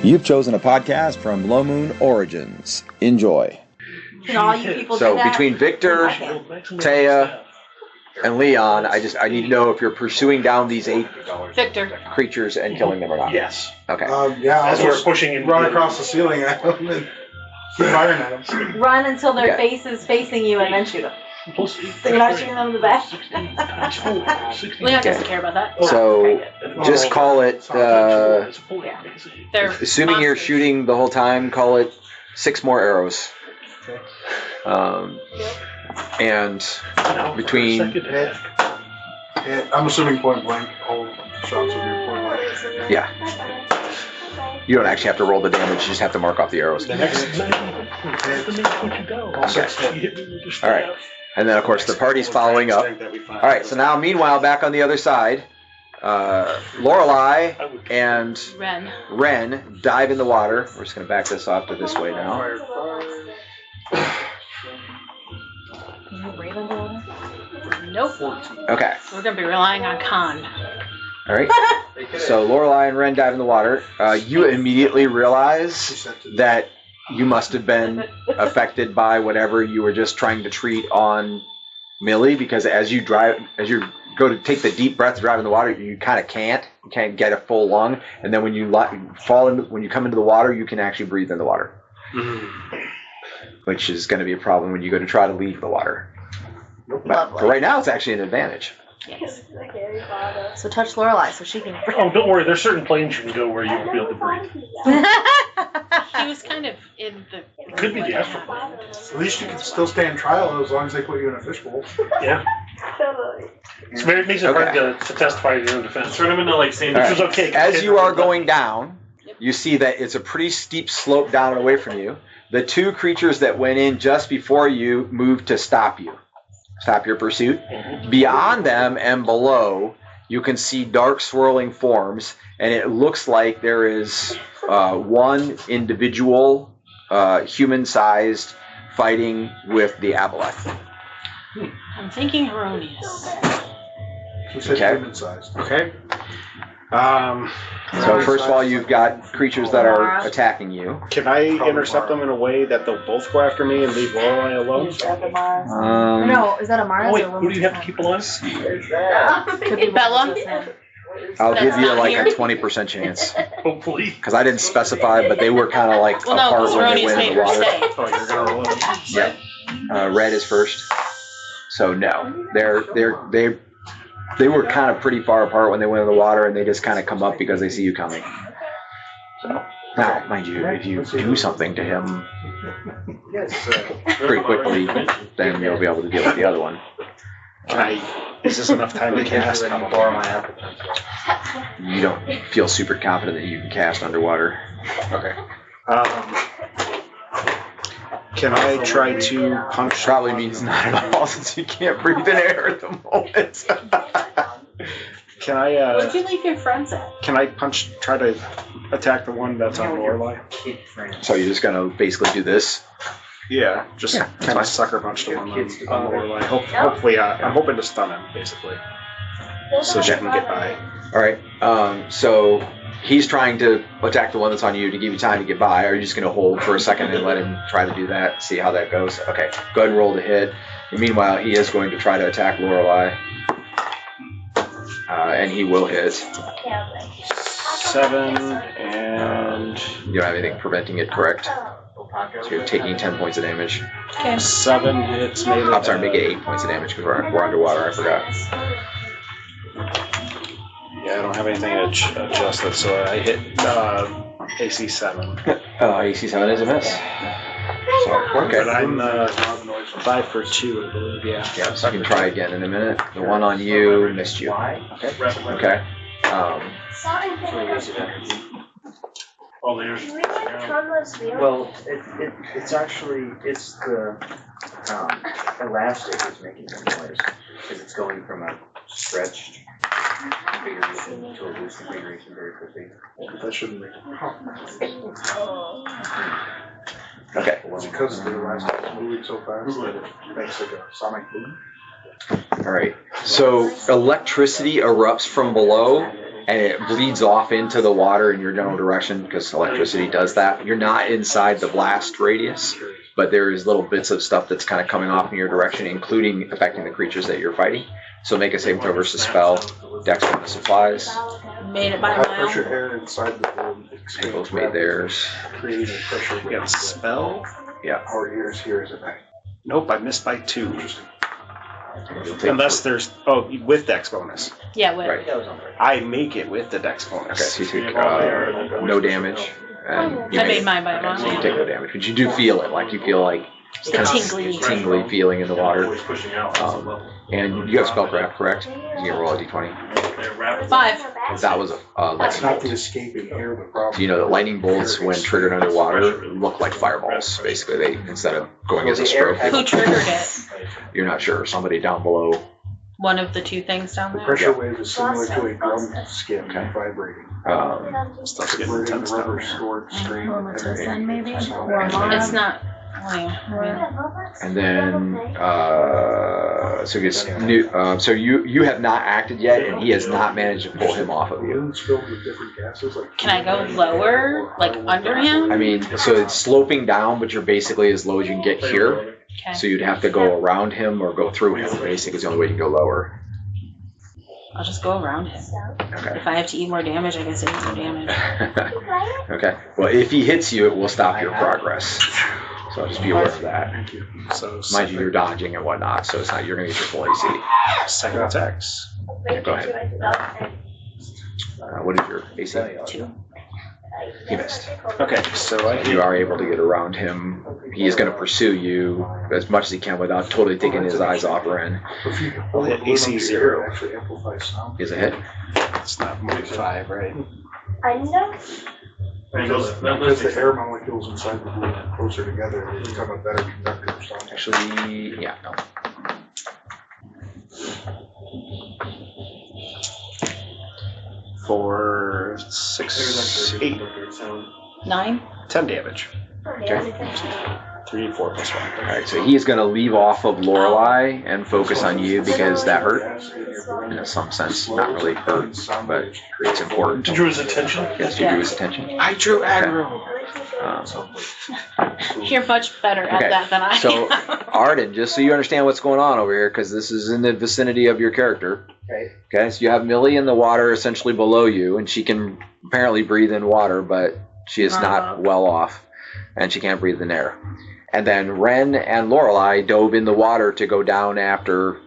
You've chosen a podcast from Low Moon Origins. Enjoy. Can all you people So do that? between Victor, Taya, and Leon, I need to know if you're pursuing down these 8 Victor. creatures and killing them or not. Yes. Okay. Yeah, As I'll we're just pushing in, run across the ceiling at them and keep firing at them. Run until their Okay. face is facing you and then shoot them. So you're not shooting them in the back? Leon doesn't care about that. So just call it, They're assuming you're monsters. shooting the whole time, call it 6 more arrows. And between, Hit. I'm assuming point blank. All shots will be point blank. yeah. You don't actually have to roll the damage, you just have to mark off the arrows. All right. And then, of course, the party's following up. All right, so now, meanwhile, back on the other side, Lorelei and Ren dive in the water. We're just going to back this off to this way now. Can you breathe underwater? Nope. Okay. We're going to be relying on Khan. All right. So Lorelei and Ren dive in the water. You immediately realize that you must have been affected by whatever you were just trying to treat on Millie, because as you go to take the deep breath to drive in the water, you kind of can't. You can't get a full lung, and then when you when you come into the water, you can actually breathe in the water, which is going to be a problem when you go to try to leave the water. But for right now, it's actually an advantage. Yes. So touch Lorelei so she can breathe. Oh, don't worry. There's certain planes you can go where you won't be able to breathe. He was kind of in the... It could be the astral plane. At least you can still stand trial as long as they put you in a fishbowl. Yeah. It's very, it makes it hard to testify in your own defense. Turn them into like Sandy. Which was okay. As you are going down, you see that it's a pretty steep slope down and away from you. The 2 creatures that went in just before you moved to stop you. Stop your pursuit. Beyond them and below, you can see dark swirling forms, and it looks like there is one individual human-sized fighting with the Aboleth. I'm thinking erroneous. Okay. Human-sized. Okay. So first of all, you've got creatures that are attacking you. Can I intercept them in a way that they'll both go after me and leave Lorelei alone? No, is that a Mars? Oh, wait, or who do you have to keep alive? Could be Bella? I'll That's give you not like here? a 20% chance. Hopefully. Because I didn't specify, but they were kind of like Well, no, apart because when they erroneous went in made the her water. stay. Oh, you're gonna roll it. Yeah. Red is first. So no, they were kind of pretty far apart when they went in the water, and they just kind of come up because they see you coming. So now, mind you, if you do something to him pretty quickly, then you'll be able to deal with the other one. Is this enough time to cast? You don't feel super confident that you can cast underwater. Okay. Can I try to punch? Probably means not at all, since you can't breathe in air at the moment. Can I? Where'd you leave your friends at? Can I punch? Try to attack the one that's on Lorelei? So you're just gonna basically do this? Yeah, just kind of sucker punch the one on Lorelei. Hopefully, I'm hoping to stun him basically, so she can get by. All right. So he's trying to attack the one that's on you to give you time to get by. Are you just going to hold for a second and let him try to do that? See how that goes? Okay. Go ahead and roll the hit. And meanwhile, he is going to try to attack Lorelei. And he will hit. 7 and... You don't have anything preventing it, correct? So you're taking 10 points of damage. Okay. 7 hits maybe. I'm sorry, make it 8 points of damage because we're underwater. I forgot. Yeah, I don't have anything adjusted, so I hit AC 7. AC 7 is a miss. So, okay. But I'm 5 for 2, I believe, yeah. Yeah, so you can try again in a minute. The one on you missed you. Okay. Okay. Well, it's actually the elastic is making the noise because it's going from a stretched configuration to a loose configuration very quickly. That shouldn't make Okay. because the elastic is moving so fast that it makes like a sonic boom. All right. So electricity erupts from below, and it bleeds off into the water in your general direction because electricity does that. You're not inside the blast radius, but there is little bits of stuff that's kind of coming off in your direction, including affecting the creatures that you're fighting. So make a saving throw versus spell. Dex bonus applies. Made it by High a mile. pressure air inside the room. They both made theirs. Creating pressure. You got a spell? Yeah. Our ears here is at night. Nope, I missed by 2. You'll take Unless there's with dex bonus. Yeah, wait. Right. I make it with the dex Okay, bonus. so you take no damage. And you I made mine by a so you mile. take no damage, but you do feel it. Like you feel like The tingly. feeling in the water. And you have spellcraft, correct? You can roll a d20. 5. That was a That's not the lightning. escaping air the problem. So you know that lightning bolts, when triggered underwater, look like fireballs. Basically, they instead of going as a stroke, Who triggered it? you're not sure. Somebody down below. One of the 2 things down The there? pressure wave is similar to a drum skin Okay. vibrating. Stuff's getting Converting intense down rubber there. stored stream. Romatizing, maybe? So- It's not. Oh, yeah. And then, so he gets new. So you have not acted yet, and he has not managed to pull him off of you. Balloons filled with different gases, like Can I go lower? Like under him? I mean, so it's sloping down, but you're basically as low as you can get here. Okay. So you'd have to go around him or go through him. Basically, is the only way you can go lower. I'll just go around him. Okay. If I have to eat more damage, I guess I eat more damage. Okay. Well, if he hits you, it will stop your progress. So just be aware of that. So Mind you, you're dodging and whatnot, so it's not you're gonna get your full AC. second attacks. Yeah, go ahead. What is your AC? 2. He missed. Okay, so I You are able to get around him. He is going to pursue you as much as he can without totally taking his eyes off Ren. If you Well, hold hit the balloon AC under your 0. ear, it actually amplifies sound. Is a hit. It's not more than 5, right? Because the air molecules inside the balloon are closer together, they become a better conductor of sound. Actually, yeah, no. For 6, 8, 9? 10 damage. Okay. 3, 4 plus 1. All right, so he is going to leave off of Lorelei and focus on you because that hurt. In some sense, not really hurt, but it's important. Drew his attention? Yes, you drew his attention. I drew aggro. You're much better at Okay, that than I so am. Arden, just so you understand what's going on over here, because this is in the vicinity of your character. Okay, so you have Millie in the water essentially below you, and she can apparently breathe in water, but she is not well off, and she can't breathe in air. And then Ren and Lorelei dove in the water to go down after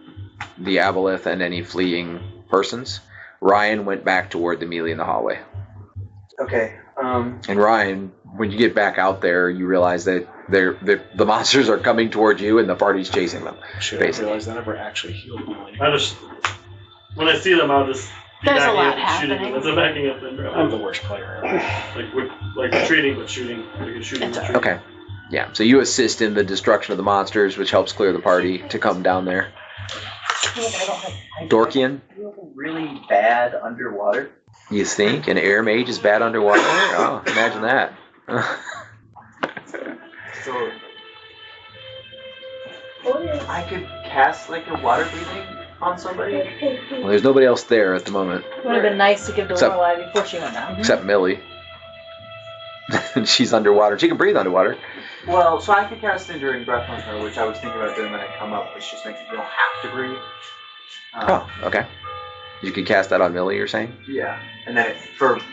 the Aboleth and any fleeing persons. Ryan went back toward the melee in the hallway. Okay. And Ryan, when you get back out there, you realize that the monsters are coming towards you and the party's chasing them. Should I Basically. realize I never actually healed Millie. I just, when I see them, I'll just be There's a backing lot up and shooting happening. them. It's a backing up and I'm the worst player ever. like retreating but shooting. Like shooting, retreating. Okay. Yeah, so you assist in the destruction of the monsters, which helps clear the party to come down there. Dorkian, Really bad underwater. you think an air mage is bad underwater? Oh, imagine that. So I could cast like a water breathing on somebody. Well, there's nobody else there at the moment, Would have been nice to give to Except- Lorelai before she went down. except Millie. She's underwater. She can breathe underwater. Well, so I could cast Enduring Breath on her, which I was thinking about doing when I come up, which just makes you don't have to breathe. Oh, okay. You could cast that on Millie, you're saying? Yeah, and then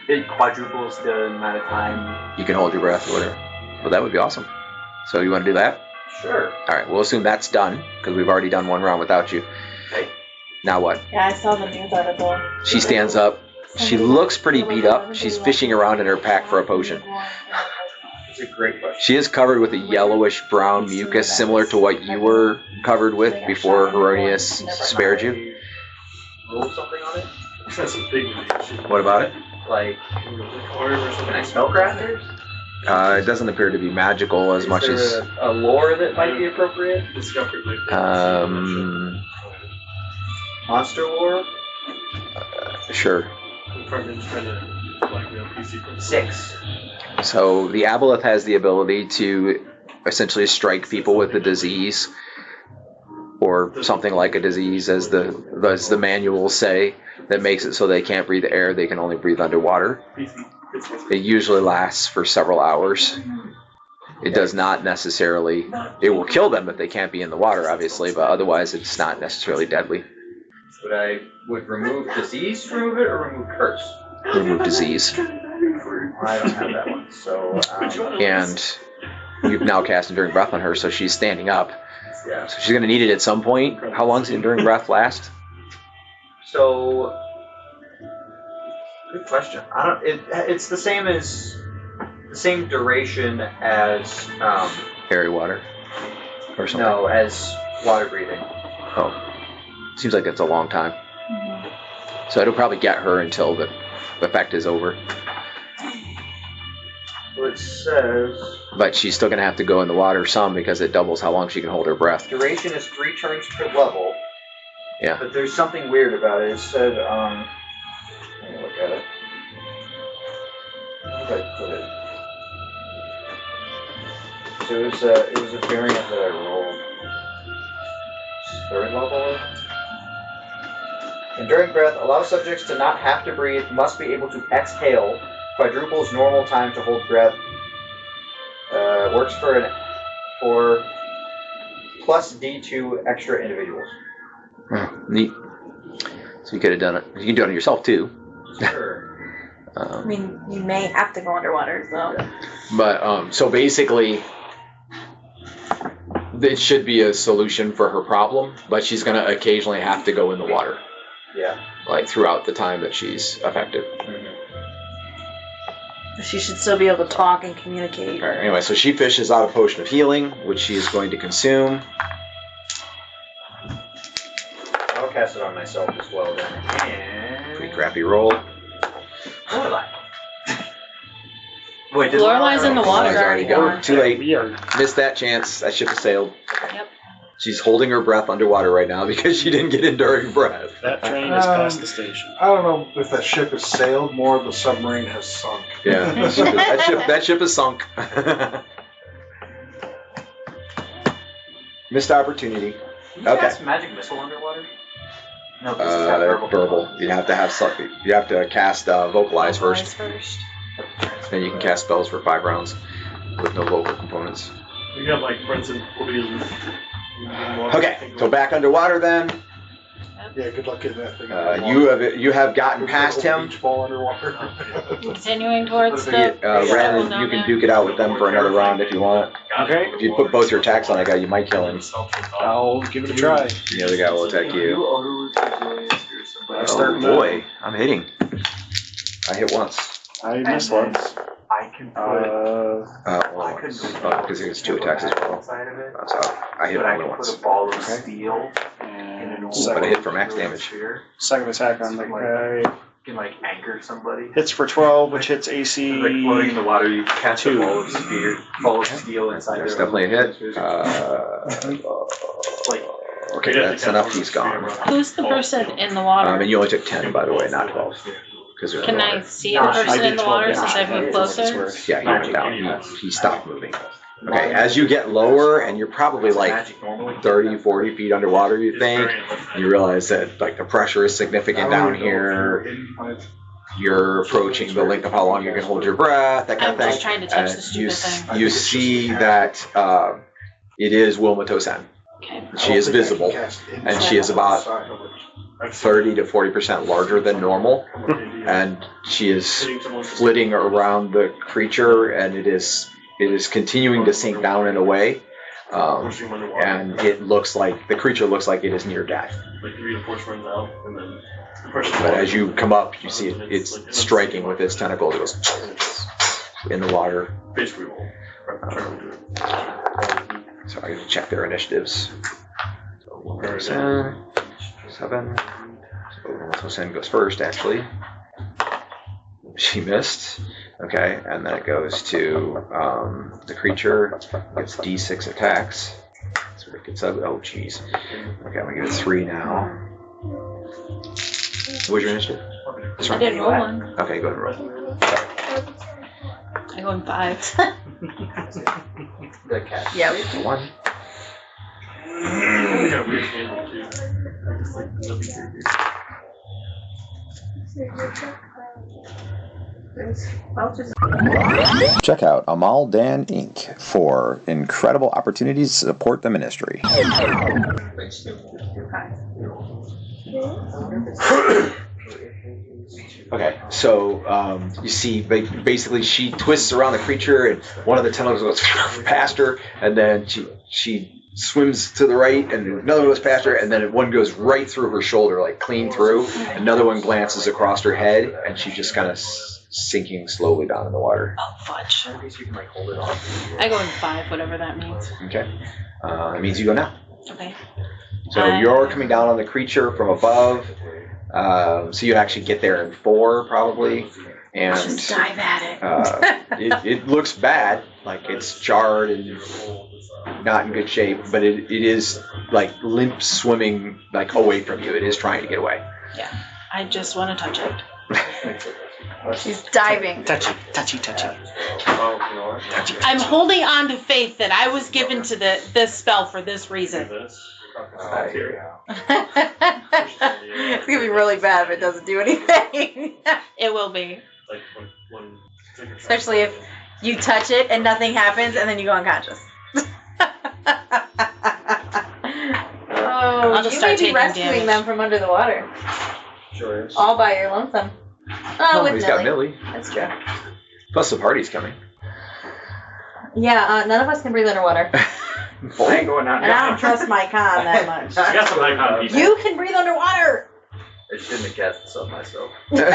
it quadruples the amount of time. You can hold your breath or whatever. Well, that would be awesome. So you want to do that? Sure. All right, we'll assume that's done, because we've already done one round without you. Okay. Now what? Yeah, I saw the news article. She stands up. She looks pretty beat up. She's fishing around in her pack for a potion. It's a great question. She is covered with a yellowish brown mucus, similar to what you were covered with before Heronius spared you. Roll something on it? That's a big one. What about it? Like, Or can I something. spellcrafters? It doesn't appear to be magical as much Is as... there a lore that might be appropriate? Discomfort, like Monster lore? Sure. trying to blackmail PC for 6. So the Aboleth has the ability to essentially strike people with the disease or or something like a disease, as the manuals say, that makes it so they can't breathe air, they can only breathe underwater. It usually lasts for several hours. It does not necessarily, it will kill them if they can't be in the water, obviously, but otherwise it's not necessarily deadly. Would remove disease remove it, or remove curse? Remove disease. I don't have that one, so... And you've now cast Enduring Breath on her, so she's standing up. Yeah. So she's going to need it at some point. How long does Enduring Breath last? So... Good question. It's the same as... The same duration as... Airy water? Or something? No, as water breathing. Oh. Seems like it's a long time. So it'll probably get her until the effect is over. Well, it says... But she's still going to have to go in the water some because it doubles how long she can hold her breath. Duration is 3 turns per level. Yeah. But there's something weird about it. It said, let me look at it. Where did I put it? So it was a variant that I rolled. 3rd level? Enduring Breath allows subjects to not have to breathe, must be able to exhale, quadruples normal time to hold breath. Works for plus D2 extra individuals. Neat. So you could have done it. You can do it on yourself too. Sure. I mean, you may have to go underwater, so. But so basically, it should be a solution for her problem, but she's going to occasionally have to go in the water. Yeah. Like throughout the time that she's affected. She should still be able to talk and communicate. All right, anyway, so she fishes out a potion of healing, which she is going to consume. I'll cast it on myself as well then. And... Pretty crappy roll. Lorelei. Wait, did Lorelai's in the water Lorelai's already already. gone. Too late. We are. Missed that chance. That ship has sailed. Yep. She's holding her breath underwater right now because she didn't get Enduring Breath. That train is past the station. I don't know if that ship has sailed more, the submarine has sunk. Yeah, that ship is sunk. Missed opportunity. Can you cast magic missile underwater? No, this is verbal. You have to have something. You have to cast vocalize first. Then you can cast spells for 5 rounds with no vocal components. We got like, for instance, Okay, so back underwater then. Yeah, good luck getting that thing. You have gotten past him. Beach ball underwater. Continuing towards the. Brandon, you can duke it out with them for another round if you want. Okay. If you put both your attacks on that guy, you might kill him. I'll give it a try. The other guy will attack you. Oh boy, I'm hitting. I hit once. I missed once. I can put because he gets 2 attacks as well. inside of it, So I hit but I only can once. put a ball of steel And But I hit for max damage. second attack on the guy. can like anchor somebody. Hits for 12, which hits AC. Like floating in the water, you catch a 2. ball of steel inside There's there. definitely a hit. Okay, that's enough. He's gone. Who's the person in the water? And you only took 10, by the way, not 12. Can I see the person in the water since I've moved closer? Yeah, he went down. He stopped moving. Okay, as you get lower, and you're probably like 30, 40 feet underwater, you think, you realize that like the pressure is significant down here. You're approaching the length of how long you can hold your breath, that kind I'm of thing. just trying to touch the stupid thing. You see that it is Wilma Tosan. Okay. She is visible, and she is about 30 to 40% larger than normal, and she is flitting around the creature, and it is continuing to sink down and away, and it looks like the creature looks like it is near death. But as you come up, you see it's striking with its tentacles. It goes in the water. So I gotta check their initiatives. So 7. So Sin goes first, actually. She missed. Okay, and then it goes to the creature. Gets D6 attacks. So it gets up. Oh, jeez. Okay, I'm gonna give it 3 now. What was your initiative? I didn't roll one. Okay, go ahead and roll. I go in 5. The cat. Yeah. 1. got a weird handle too. Just like nothing here. Check out Amaldan Inc. for incredible opportunities to support the ministry. Okay, so you see, basically, she twists around the creature, and one of the tentacles goes past her, and then she swims to the right, and another goes past her, and then one goes right through her shoulder, like clean through. Another one glances across her head, and she just kind of sinking slowly down in the water. Oh, fudge. I guess you can like hold it off. I go in 5, whatever that means. Okay, that means you go now. Okay. So you're coming down on the creature from above. So you actually get there in 4 probably, and Just dive at it. it looks bad, like it's jarred and not in good shape, but it is like limp swimming like away from you. It is trying to get away. Yeah. I just want to touch it. She's diving. Touchy. I'm holding on to faith that I was given to this spell for this reason. It's gonna be really bad if it doesn't do anything. It will be. Especially if you touch it and nothing happens and then you go unconscious. I'll Oh, just you start may be taking rescuing damage. them from under the water. Sure is. All by your lonesome. Oh, with He's got Millie. Millie. That's true. Plus the party's coming. Yeah, none of us can breathe underwater. I ain't going out. And I don't trust my con that much. I got some icon people. You can breathe underwater! I shouldn't have cast this on myself. Because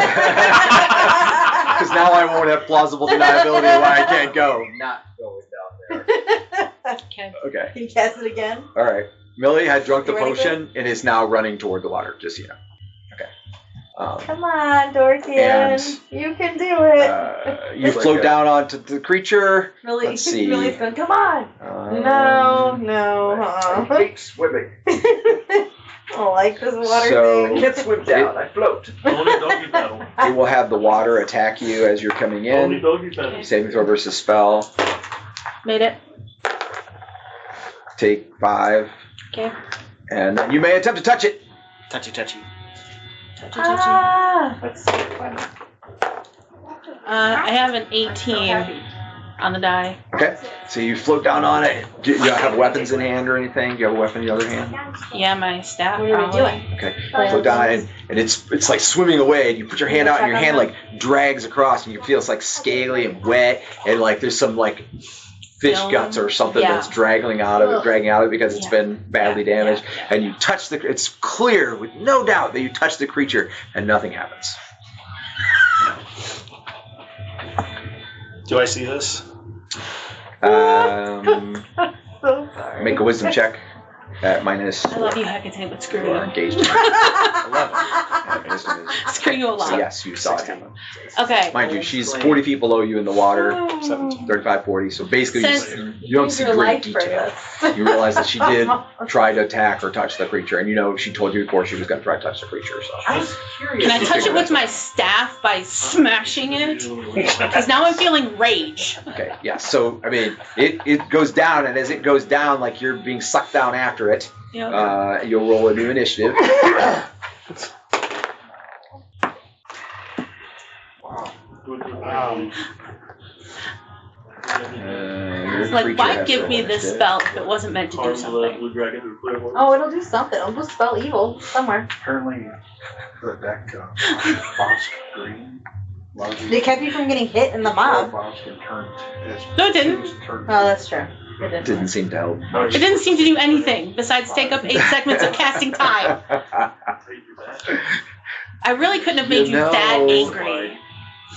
now I won't have plausible deniability of why I can't go. Not going down there. Okay. Okay. Can you cast it again? All right. Millie had drunk the You ready, potion and is now running toward the water, just so you know. Okay. Come on, Dorkian. And, You can do it. You float down onto the creature. Millie, let's see. Millie's going, come on. No. I hate swimming. I don't like this water So- thing. Can't swim down. I float. Only doggy paddle. It will have the water attack you as you're coming Only in. doggy paddle. Saving throw versus spell. Made it. Take 5. Okay. And then you may attempt to touch it. Touchy. Touchy. Ah. Let's see. Fine. I have an 18 on the die. Okay. So you float down on it. Do you have weapons in hand or anything? Do you have a weapon in the other hand? Yeah, my staff. What are we probably. doing? Okay. Float down and it's like swimming away, and you put your hand out and your hand like drags across, and you feel it's like scaly and wet, and like there's some like fish Film. guts or something Yeah. that's dragging out of it because it's Yeah. been badly Yeah, damaged. yeah. And you touch it's clear with no doubt that you touch the creature and nothing happens. Do I see this? Um, So sorry. make a wisdom check at minus. I love you, Hecate, but screw You are you. engaged. 11. And wisdom is- Screw you a lot. So yes, you saw it happen. Okay. Mind you, she's 40 feet below you in the water, Oh. 35, 40. So basically, Since- you don't Use see your great life for detail. this. You realize that she did try to attack or touch the creature, and you know she told you before she was going to try to touch the creature. So I was curious. Can I touch it with my staff by smashing it? Because now I'm feeling rage. okay, yeah. So I mean, it goes down, and as it goes down, like you're being sucked down after it. Yeah. You'll roll a new initiative. Your It's like, creature why has to give roll me this initiative. spell if it wasn't meant to do something? Blue dragon through clear water. Oh, it'll do something. It'll just spell evil somewhere. Apparently, the deck Bosk Green. They kept you from getting hit in the mob. Bosk can turn his. No, it didn't. Oh, that's true. It didn't. Didn't seem to help. It didn't seem to do anything besides take up 8 segments of casting time. I really couldn't have made you that angry.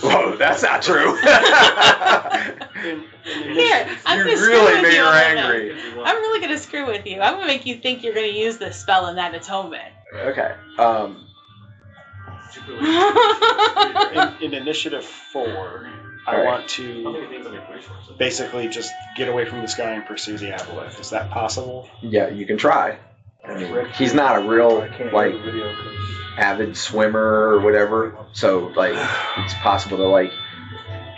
Whoa, that's not true. Here, I'm You gonna screw really with made you her a little bit. angry. I'm really gonna screw with you. I'm gonna make you think you're gonna use this spell in that atonement. Okay. In initiative 4, I Alright. want to basically just get away from this guy and pursue the Aboleth. Is that possible? Yeah, you can try. I mean, he's not a real like avid swimmer or whatever, so like it's possible to like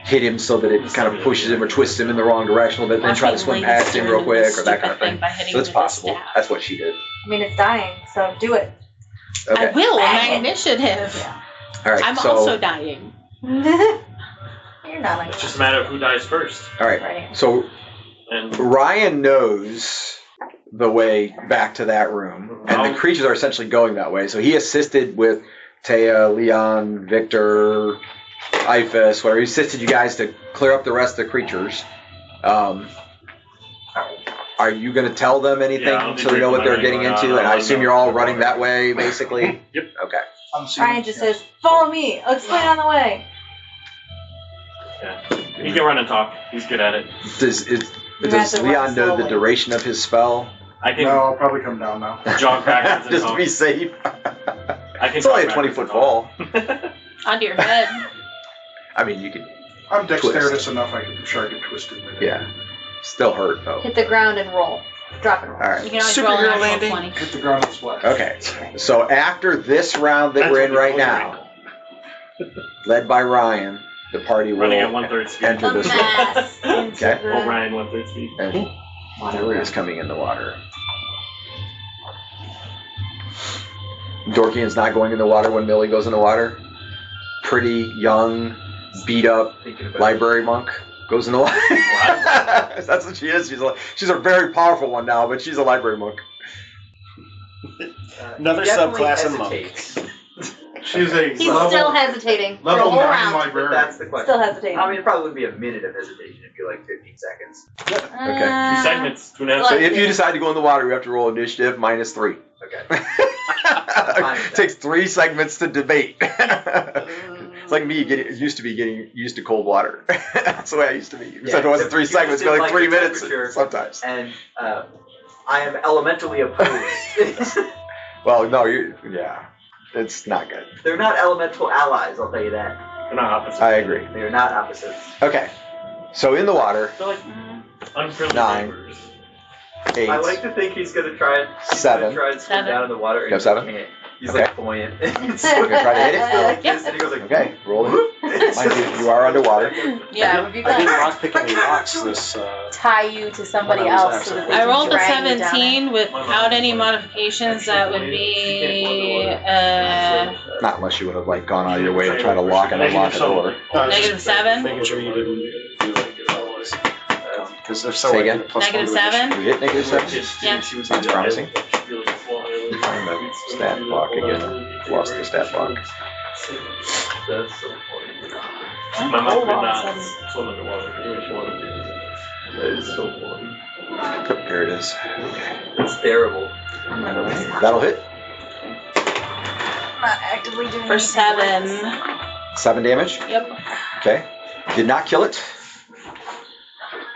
hit him so that it kind of pushes him or twists him in the wrong direction a little bit, then try to swing past him real quick or that kind of thing. So it's possible. That's what she did. I mean, it's dying, so do it. Okay. I will. Bang My it. initiative. All right. I'm so, also dying. You're not like It's just a matter of who dies first. all right. Right. So And Ryan knows the way back to that room, and the creatures are essentially going that way. So he assisted with Taya, Leon, Victor, Ifis, where he assisted you guys to clear up the rest of the creatures. Are you going to tell them anything Yeah, so they know what they're getting going into? on. And I assume you're all running that way, basically? Yep. Okay. Ryan just says, "Follow me. I'll explain on the way." yeah. He can run and talk. He's good at it. Does have to Leon run know the slowly. duration of his spell? I can No, I'll probably come down now. jog backwards and Just to talk. be safe. I can It's only a jog 20-foot backwards and fall. Onto your head. I mean, you could, I'm dexterous enough. I'm sure I can twist it. yeah. Still hurt, though. Hit the ground and roll. Drop and roll. All You right. can always roll a Superhero natural landing. 20. Hit the ground and splash. Okay. So after this round that That's we're what in we right call now, led by Ryan, the party will Running at 1/3 speed. enter A this room. mass into Okay. Oh, the Ryan 1/3 speed. And Millie is coming in the water. Dorkian's not going in the water when Millie goes in the water. Pretty young, beat up library monk goes in the water. That's what she is. She's a very powerful one now, but she's a library monk. Another Definitely subclass of hesitates. She's a He's level, still hesitating for a level whole 9 round. librarian. That's the question. Still hesitating. I mean, it probably would be a minute of hesitation. It'd be like 15 seconds. Okay. 2 segments. 2.5 So Like- if you decide to go in the water, you have to roll initiative -3. Okay. It takes 3 segments to debate. It's like me getting used to cold water. That's the way I used to be. Except it wasn't 3 you segments, just it was didn't like 3 like the minutes temperature. sometimes. And I am elementally opposed. Well, no, yeah, it's not good. They're not elemental allies, I'll tell you that. They're not opposites. I agree. They are not opposites. Okay, so in the water, They're like unfriendly 9. neighbors. 8. I like to think he's gonna try and 7. swim 7. down in the water. You have 7? And he can't. He's Okay. like buoyant. He's You're gonna try to hit it? still like Yep. this, and he goes like, Okay, roll it. Mind you, you are underwater. Yeah, it would be I didn't fun. rock pick any rocks this. Tie you to somebody When I was else so that they I can rolled a drag you down 17 without any modifications. That would be Not unless you would have like gone out of your way to try to lock and unlock a door. -7. Making sure you didn't. Because if so, Say I again? get a plus -7. You hit -7? Yeah. Sounds promising. Find the stat block again. Lost the stat block. That's so funny. My mom could not swim underwater. Even if she wanted to. That is so funny. There it is. it's terrible. That'll hit. Not actively doing For anything. 7. 7 damage. Yep. Okay. Did not kill it,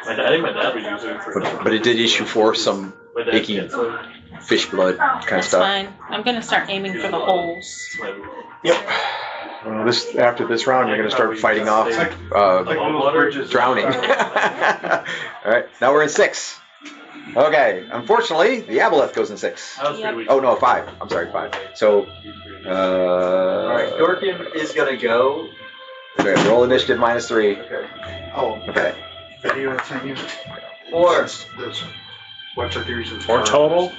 I think my dad would use it for. but it did issue forth some My dad icky gets a- fish blood kind of That's stuff. fine. I'm gonna start aiming for the holes. Yep. After this round, you're going to start fighting off Like those bridges. drowning. All right. Now we're in 6. Okay. Unfortunately, the Aboleth goes in 6. Oh no, 5. I'm sorry, 5. So, Alright, Dorkin is gonna go. okay, roll initiative -3. Okay. Oh, Okay. video thing. 4. This website theory says 4 total?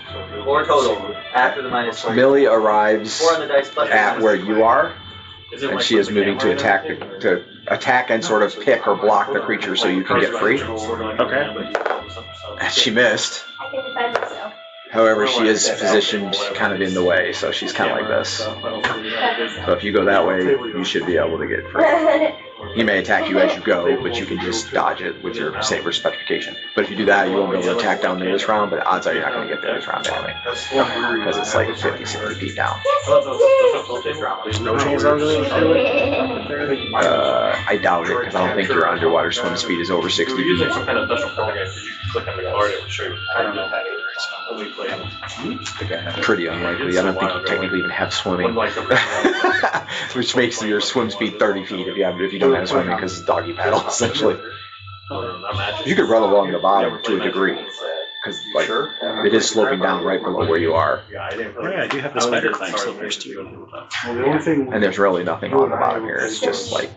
4 total. After the minus 4. Millie arrives 4 on the dice plus at minus where 3. you are, Is it and like she is with the moving to camera attack and sort of pick or block the creature so you can get free. Okay. She missed. I think if I think so. However, she is positioned kind of in the way, so she's kind of like this. So if you go that way, you should be able to get free. He may attack you as you go, but you can just dodge it with your saber specification. But if you do that, you won't be able to attack down there this round, but odds are you're not going to get there this round anyway. Because it's like 50, 60 feet down. There's no chance I'm doing it. I doubt it, because I don't think your underwater swim speed is over 60 We're using feet. some kind of special program because you can click on the card and show you how to do it. When we play Pretty unlikely. I don't think you technically even have swimming. Which makes your swim speed 30 feet if you don't have swimming, because it's doggy paddle, essentially. You could run along the bottom to a degree, because like it is sloping down right below where you are, Yeah, I didn't. Oh, yeah, I do have the spider climb slippers too. Well, the only thing. and there's really nothing on the bottom here. It's just like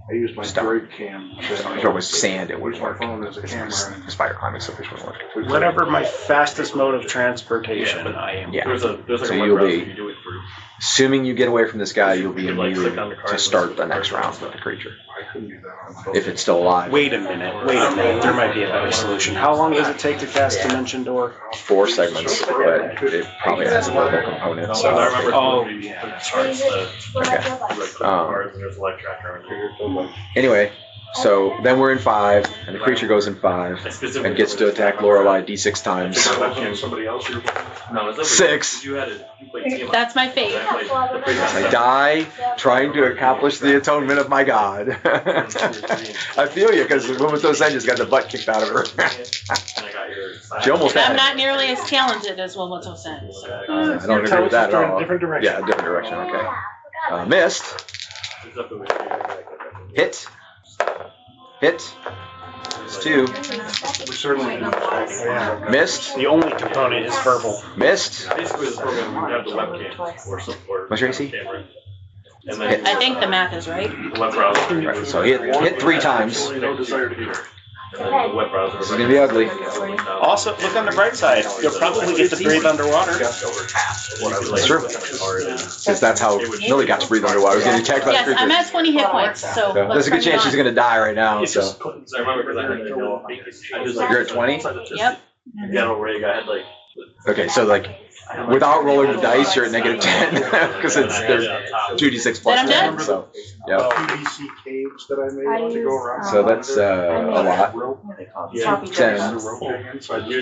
I used my Stop. droid cam. If it was sand, it would Use my work. phone as a camera. Spider climbing so fish wouldn't work. Whatever my fastest mode of transportation, I am. Yeah. There's like So a you'll web browser be- you do it through. Assuming you get away from this guy, you'll be You could, like, immune click on the card to and start see the the next card. round with the creature. I couldn't do that on If it's still alive. Wait a minute. There might be a better solution. How long does it take to cast Dimension Door? 4 segments, but it probably has a mobile component. So I remember. Oh, yeah. Charts the Okay. like cards and there's a light tracker on there. Anyway, so then we're in 5, and the creature goes in 5, and gets to attack Lorelei d6 times. somebody else. No, it's over. 6. You had it. You played Tiamat. That's my fate. I played the previous I die trying to accomplish the atonement of my god. I feel you, because Womato Sen just got the butt kicked out of her. And I got your side. She almost had I'm it. not nearly as talented as Wilmoto Sen. I don't agree with that at all. Different direction. Yeah, different direction, okay. Missed. It's up to me. Hit. Hit. It's 2. We certainly do. Missed. the only component is verbal. Missed. Basically, the program would have the webcam or some or What's your AC? camera. And then I think the math is right. the web browser. Right, so hit 3 times. No desire to hear. And then the web browser. This is gonna be ugly. Also, look on the bright side. You'll probably get to breathe underwater. Just over half. What I would like Sure. to look at hard and- Because that's how Millie got to breathe underwater. I was getting attacked by the Yes, creature. I'm at 20 hit points, so So let's there's a good bring it chance she's on. gonna die right now. It's So just- I remember because I had to know. I just like. You're at 20? Yep. General rig, I had like. okay, so like without rolling the dice, you're at -10 because it's there's 2d6 plus Then I'm 10. dead. So yeah. PVC caves that I made to go around. So that's a lot. Yeah. 10,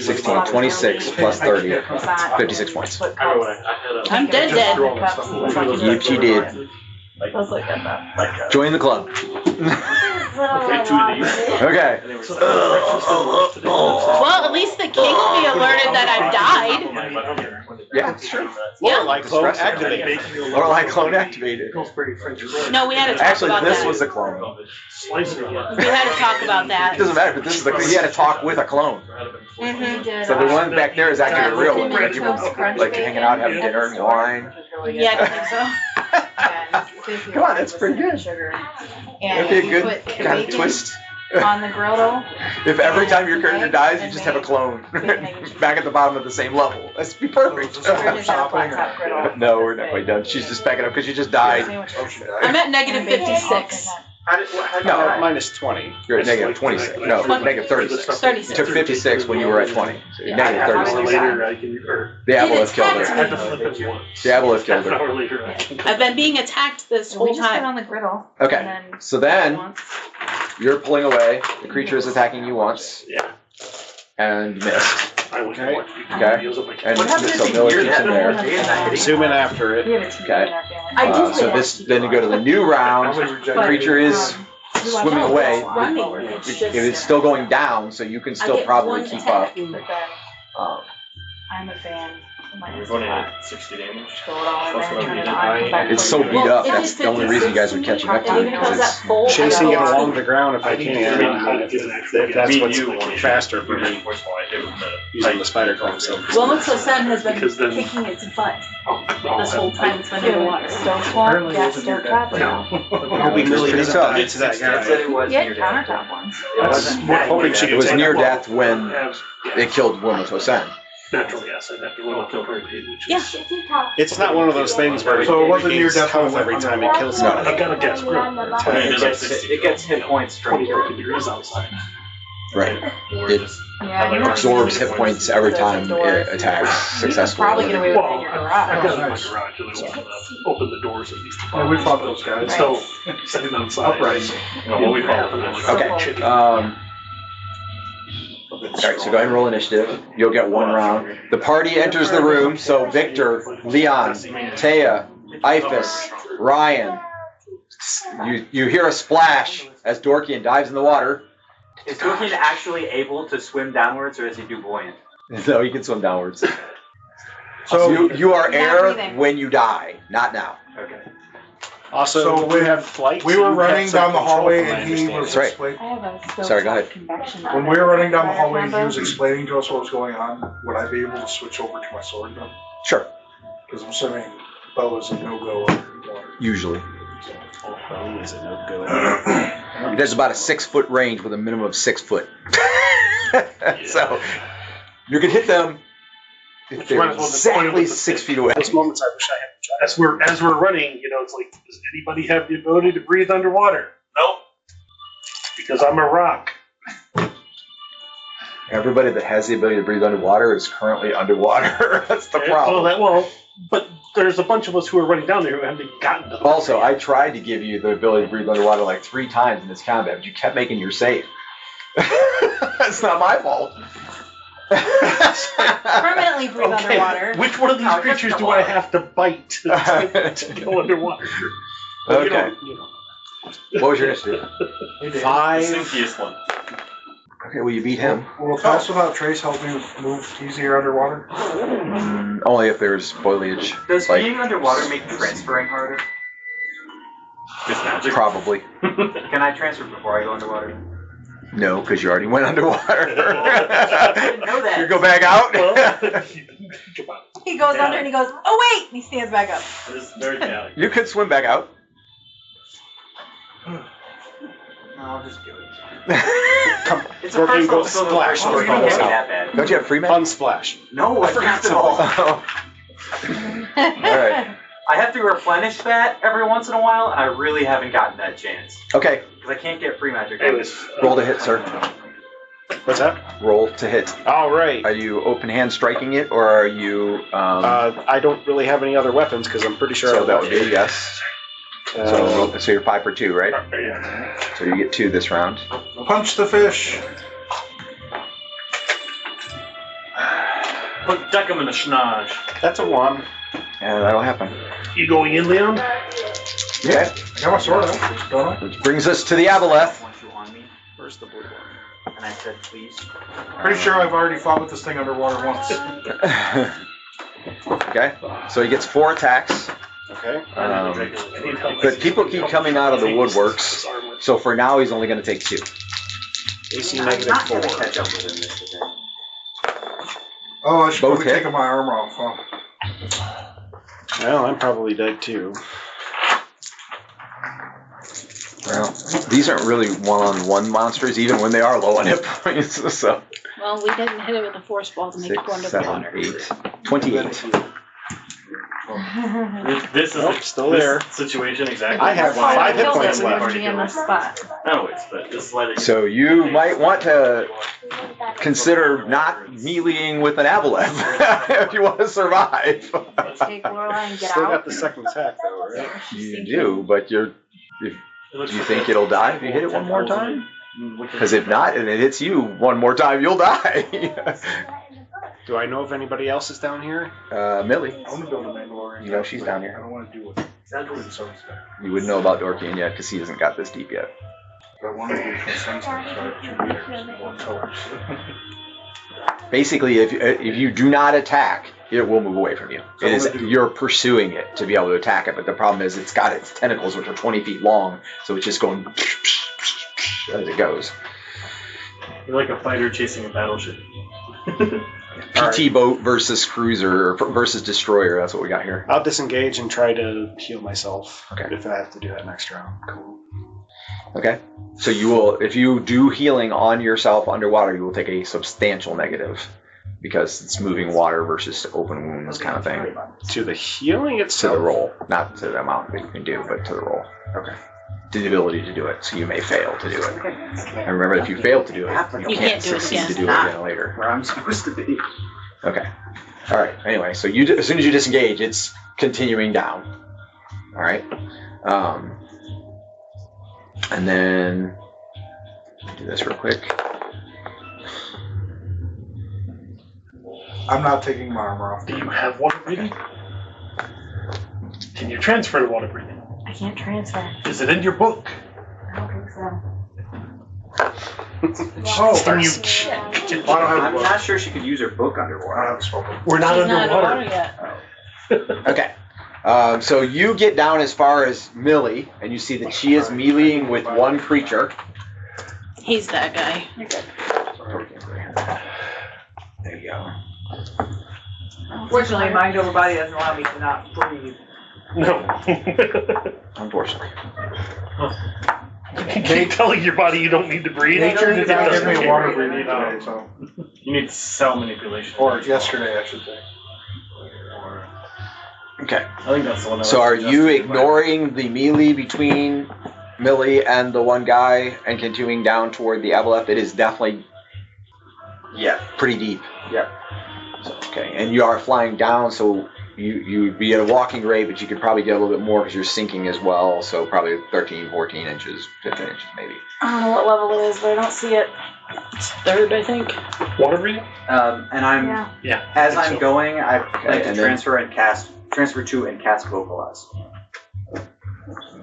16, 26 plus 30, 56 points. I remember when I had a. I'm dead dead. Yep, she did. Join the club. Okay, 2 of these. Okay. And they were Well, at least the king will be alerted that I've died. Yeah, it's true. Lorelei clone Distressing. activated. Lorelei clone activated. No, we had to talk Actually, about this that. was a clone. We had to talk about It that. doesn't matter, but this is the he had to talk with a clone. Mhm. So the one back there is actually the real one. You were like hanging out, having dinner and wine. Yeah, I don't think so. Come on, that's pretty good. That'd be a good kind of twist. On the grill though. If every time your character dies, you just have a clone back at the bottom of the same level. That's be perfect. No, we're not quite done. She's just backing up because she just died. I'm at -56. No, Minus 20. you're at -26. No, -36. 36. You took 56 when you were at 20. So you're Yeah. -36. The Aboleth killed her. I had to flip it once. The Aboleth killed An her. hour later. I've been being attacked this We whole just put it time. on the griddle. Okay, and then so then you're pulling away. The creature is attacking you once Yeah. and missed. I was Okay. Okay. And so Miller keeps in there. Zoom in after we it. have a TV Okay. in our family. So this then you go to the new round. The creature is swimming away. It is still going down, so you can still probably keep up. But then I'm a fan. We're going in at 60 damage. Throw it all in That's there, what turn we it did. on, come back It's to so it. beat up. That's the only reason you guys are catching up to it. Even if it was Because that it's, full, Chasing I it go, along the ground if I can. If that's what's faster for me using the spider climb. So Wilmoto Sen has been Because then- kicking its butt this whole time it's been in the water. Stone swamp, yeah, stone trap. hoping Millie pretty doesn't tough. die to that It said guy. it was Yeah, near death. countertop ones. Hoping she it could was take near it. death when it killed Womato Sen. Natural gas, I'd have to roll a kill which Yeah. is. It's not one of those things where So it it wasn't near gains death health when every it time it kills No. somebody. I've got a gas grill. It gets hit points from 20 degrees outside. Right. Or It just. Yeah, It absorbs hit points every time it attacks Probably get successfully. away with it in your I've got garage. it in my garage and I want to open the doors at least. Yeah, we fought those guys. So, sitting outside. Upright. Well, we fought them. Okay. Alright, so go ahead and roll initiative. You'll get one round. The party enters the room, so Victor, Leon, Taya, Iphis, Ryan. You hear a splash as Dorkian dives in the water. Is Dorkian actually able to swim downwards, or does he do buoyant? No, he can swim downwards. So You are Not air breathing. when you die, not now. Okay. Also, So we when have flights. we were you running have some down the control, hallway from my and he understanding. was That's right. explaining. I have a stove Sorry, go top ahead. convection When oven. we were running down the hallway, he Remember? was explaining to us what was going on. Would I be able to switch over to my sword gun? Sure, Because I'm assuming bow is a no-go underwater. usually. Is it no good? There's about a 6-foot range with a minimum of 6 foot. So you can hit them if they're Might as well just point exactly with the 6 stick. feet away. Those moments I wish I had to try. As we're running, it's like, does anybody have the ability to breathe underwater? Nope. Because I'm a rock. Everybody that has the ability to breathe underwater is currently underwater. That's the problem. But there's a bunch of us who are running down there who haven't gotten to the Also, I tried to give you the ability to breathe underwater like 3 times in this combat, but you kept making your save. That's not my fault. Permanently breathe underwater. Which one of these creatures do I have to bite to go underwater? Okay. What was your initiative? 5. The stinkiest one. Okay, well, you beat him. Will Pass Without Trace help me move easier underwater? Only if there's foliage. Does Like, being underwater make transferring harder? It's magic. probably. Can I transfer before I go underwater? No, because you already went underwater. I didn't know that. You go back out? He goes under and he goes, oh wait! And he stands back up. It is very chaotic. You could swim back out. No, I'll just do it. Come, It's a Dorky, personal go splash. It can't be that bad. Don't you have free magic? Unsplash. No, I forgot it all. Oh. Alright. I have to replenish that every once in a while, and I really haven't gotten that chance. Okay, Because I can't get free magic. Anyways, roll to hit, sir. What's that? Roll to hit. All right. Are you open hand striking it, or are you... I don't really have any other weapons because I'm pretty sure so I that would be a yes. So you're 5 for 2, right? yeah. So you get 2 this round. Punch the fish. Duck him in the schnoz. That's a 1. And that'll happen. You going in, Leon? Okay. I got my sword out, don't I? Which brings us to the Aboleth. Want you on me? Where's the blue one? And I said, please. Pretty sure I've already fought with this thing underwater once. Okay. So he gets 4 attacks. Okay. But people keep coming out of the woodworks. So for now, he's only going to take 2. AC I'm negative not 4. going to catch up with him this today. Oh, I should Both probably hit? take my armor off, huh? Well, I'm probably dead too. Well, these aren't really one-on-one monsters, even when they are low on hit points. So Well, we didn't hit it with a force ball to make it 6, go under the 7, water. 8, 28. This is Nope, still this there. situation exactly. I have why 5 hit Killed points it, left. we wouldn't be in this spot. Anyways, but this is why they. So you might want to consider not meleeing with an Aboleth if you want to survive. Take Lorelai and get Still out. got the second attack though, right? You do, but do you think it'll die if you hit it one more time? Because if not, and it hits you one more time, you'll die. Do I know if anybody else is down here? Millie, I want to build a Mandalorian. you know she's down I here. don't want to do it. You wouldn't know about Dorkian yet because he hasn't got this deep yet. But I want to do consensus, so I have 2 meters, more colors. Basically, if you do not attack, it will move away from you. It is you're pursuing it to be able to attack it, but the problem is it's got its tentacles, which are 20 feet long, so it's just going as it goes. You're like a fighter chasing a battleship. PT boat versus cruiser versus destroyer. That's what we got here. I'll disengage and try to heal myself. Okay. If I have to do that next round. Cool. Okay. So you will, if you do healing on yourself underwater, you will take a substantial negative because it's moving water versus open wounds kind of thing. To the healing To itself. the roll, not to the amount that you can do, but to the roll. Okay. The ability to do it, so you may fail to do it. And remember, if you fail to do it, you You can't can't do it succeed again. to do it again later. Where I'm supposed to be. Okay. All right. Anyway, so you as soon as you disengage, it's continuing down. All right. And then do this real quick. I'm not taking my armor off. Do you have water breathing? Can you transfer to water breathing? I can't transfer. Is it in your book? I don't think so. Oh, Can you? I don't have I'm not sure she could use her book I don't underwater. have a spell book. We're not She's not underwater. underwater yet. Okay. So you get down as far as Millie, and you see that she is meleeing with one creature. He's that guy. There you go. Fortunately, mind over body doesn't allow me to not breathe. No. Unfortunately. You keep telling your body you don't need to breathe. Nature did not give me a water breathing. breathing today, so. You need cell manipulation. Or yesterday, I should say. Okay. I think that's the one. So are you ignoring the melee between Millie and the one guy and continuing down toward the Aboleth? It is definitely pretty deep. Yeah. So, okay, and you are flying down, so you would be at a walking rate, but you could probably get a little bit more because you're sinking as well, so probably 13, 14 inches, 15 inches maybe. I don't know what level it is, but I don't see it. It's third, I think. Water breathing? And I'm Yeah. as I'm going, I like to and transfer to and cast vocalize.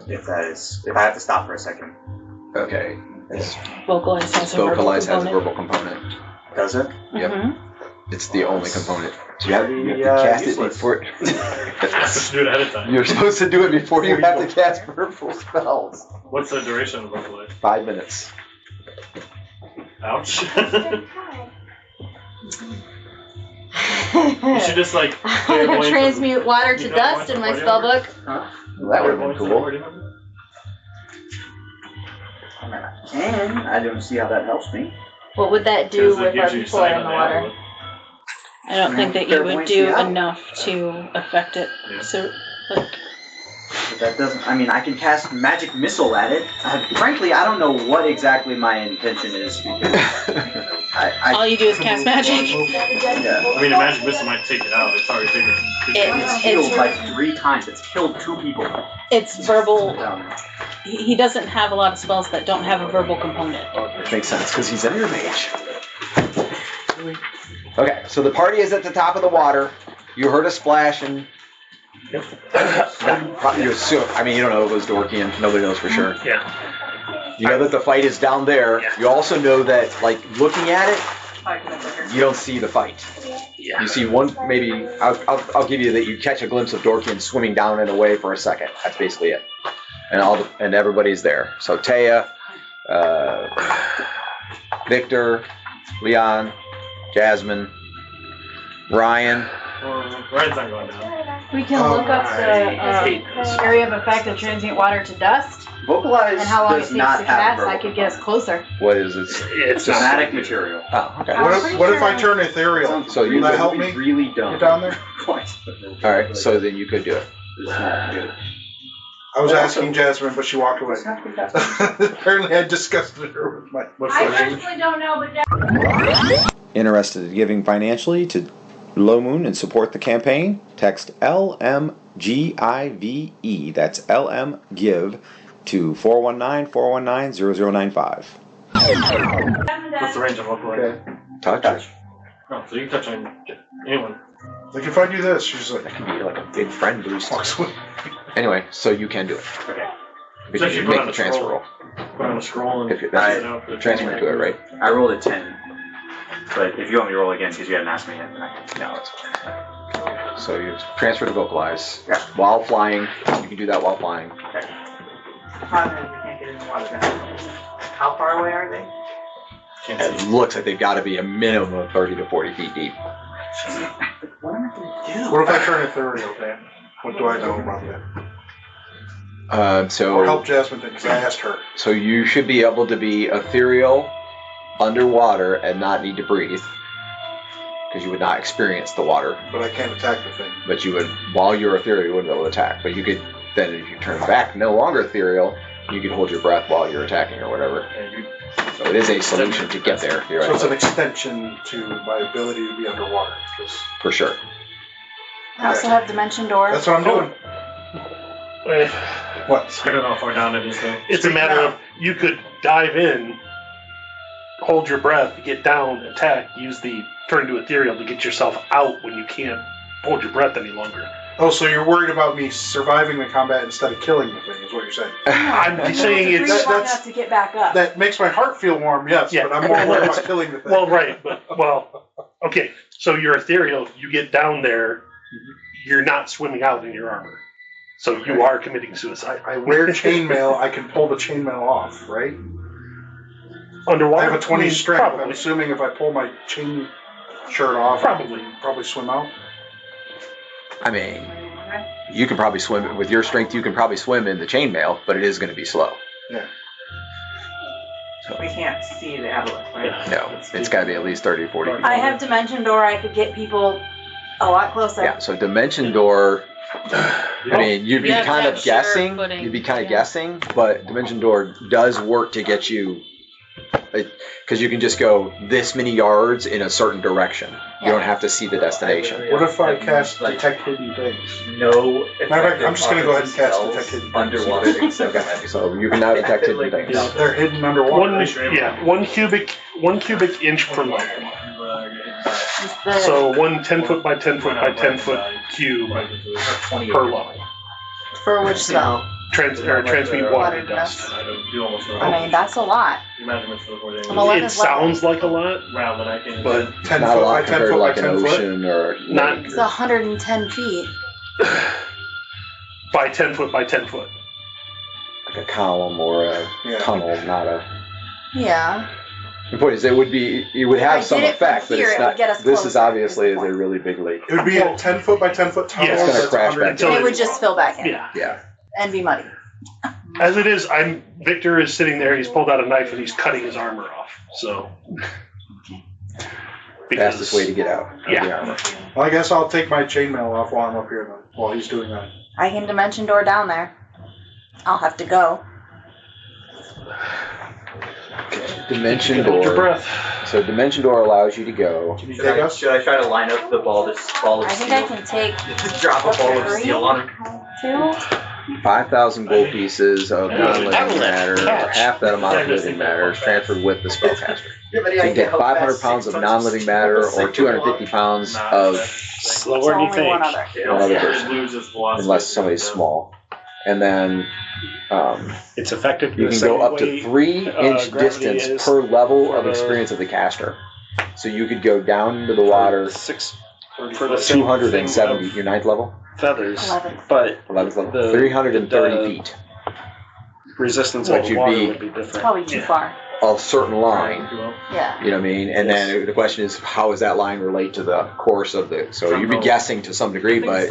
If I have to stop for a second. Okay. Vocalize has a verbal Vocalize has a component. verbal component. Does it? Yep. Mhm. It's the only component. So you That'd have be, to cast it useless. before. Let's do it ahead of time. You're supposed to do it before you have to cast verbal spells. What's the duration of the life? 5 minutes. Ouch. You should just like. I have transmute water to dust in my spellbook. That would have been cool. And I don't see how that helps me. What would that do with our people in the water? I don't think that you They're would going do to- enough to affect it. Yeah. So, like, But that doesn't. I mean, I can cast magic missile at it. Frankly, I don't know what exactly my intention is. all you do is cast magic. Yeah. I mean, a magic missile might take it out. It's already taken. It's healed like 3 times. It's killed 2 people. It's verbal. Um, He doesn't have a lot of spells that don't have a verbal component. It makes sense because he's an air mage. Okay, so the party is at the top of the water. You heard a splash and. You assume, I mean, you don't know if it was Dorkian. Nobody knows for sure. Yeah. You know that the fight is down there. Yeah. You also know that, like, looking at it, you don't see the fight. Yeah. You see one, maybe, I'll give you that you catch a glimpse of Dorkian swimming down and away for a second. That's basically it. And everybody's there. So Taya, Victor, Leon, Jasmine, Ryan. Ryan's not going down. We can look up the area of effect of transmute water to dust Vocalize and how long it does takes not to have cast. verbal I could get us closer. What is it? It's Somatic material. Oh, okay. What if I turn ethereal? So you Will that could help me Really dumb. get down there? All right, so then you could do it. It's not good. I was asking Jasmine, but she walked away. Apparently I disgusted her with my... What's the range? don't know, but Interested in giving financially to Low Moon and support the campaign? Text LMGIVE, that's LMGIVE, to 419-419-0095. What's the range of local Okay. Touch. Oh, so you can touch on anyone. Like if I do this, she's like, That could be like a big friend boost. walks away. Anyway, so you can do it. Okay. But So you you can put make on the a transfer scroll. roll. Put on a scroll and If you- that's it out. transfer to it, right? I rolled a 10. But if you want me to roll again, because you hadn't asked me yet, then I can. No, it's fine. So you transfer to vocalize. Yeah. While flying, you can do that while flying. how far away are they? Can't It see. looks like they've got to be a minimum of 30 to 40 feet deep. What if I turn ethereal, Dan? What do I know about that? Or So help Jasmine think, because I asked her. So you should be able to be ethereal underwater and not need to breathe, because you would not experience the water. But I can't attack the thing. But you would, while you're ethereal, you wouldn't be able to attack. But you could then, if you turn back, no longer ethereal, you could hold your breath while you're attacking or whatever. So it is a solution to get there. You're So it's an right, extension to my ability to be underwater. 'cause for sure. I also have dimension door. That's what I'm doing. Eh, What? I don't know how far down it is though. It's a matter of you could dive in, hold your breath, get down, attack, use the turn to ethereal to get yourself out when you can't hold your breath any longer. Oh, so you're worried about me surviving the combat instead of killing the thing, is what you're saying. I'm saying it's that's- to get back up. That makes my heart feel warm, yes, Yeah. but I'm more worried about killing the thing. well, right, but okay. So you're ethereal. You get down there, you're not swimming out in your armor, so you are committing suicide. I wear chainmail, I can pull the chainmail off, right? Underwater. I have a 20 strength. I'm Probably. assuming if I pull my chain shirt off, Probably. I can probably swim out. I mean, You can probably swim with your strength. You can probably swim in the chainmail, but it is going to be slow. Yeah. We can't see the Aboleth, right? No, it's got to be at least 30 or 40 feet. I have dimension door. I could get people a lot closer. Yeah, so dimension door. I mean, you'd be Yeah, kind of that's sure guessing. footing. You'd be kind of Yeah. guessing, but dimension door does work to get you, because you can just go this many yards in a certain direction. You don't have to see the destination. What if I cast detect hidden things? No. Matter of fact, I'm just gonna go ahead and cast spells detect hidden things. underwater except magic. So you can now detect hidden things. Yeah, they're hidden underwater. One cubic inch per level. It's the- So one 10 foot by 10 foot by 10 foot cube per level. for which spell? Transmute water and dust. I mean, that's a lot. It sounds like a lot, but 10 Not a foot by lot 10 compared to foot by like an 10 foot. ocean or not It's 110 feet. by 10 foot by 10 foot. like a column or a Yeah. tunnel, not a. Yeah. The point is, it would have I some did it from effect, but here, it's it would not. get us This is closer, obviously is the a really big lake. It would be a 10 foot by 10 foot tunnel. Yeah, it's gonna that's crash back 110 It would just fill back in Yeah. Yeah. and be muddy. As it is, Victor is sitting there. He's pulled out a knife and he's cutting his armor off. So. Fastest way to get out. Of Yeah. the armor. Well, I guess I'll take my chainmail off while I'm up here then, while he's doing that. I can dimension door down there. I'll have to go. Dimension Hold your door. breath. So dimension door allows you to go. Can you Should take I, us? should I try to line up the ball of I think I steel? can take Just drop a ball of steel on him. 2. 5,000 gold pieces of non-living Aboleth, matter, or catch. half that amount of living matter is transferred with the spellcaster. Yeah, but So you can take 500 pounds of non-living matter or 250 pounds of Slower So than you only one think. other. one other person, unless somebody's small. And then It's effective. you can go up to 3-inch distance per level of experience of the caster. So you could go down into the water 270, your 9th level? feathers, 11. but 11th level? The- 330 the- feet. resistance But of you'd water be- would be different. Probably too far. A certain line. Yeah. You know what I mean? And then the question is, how does that line relate to the course of the... So you'd be guessing to some degree, but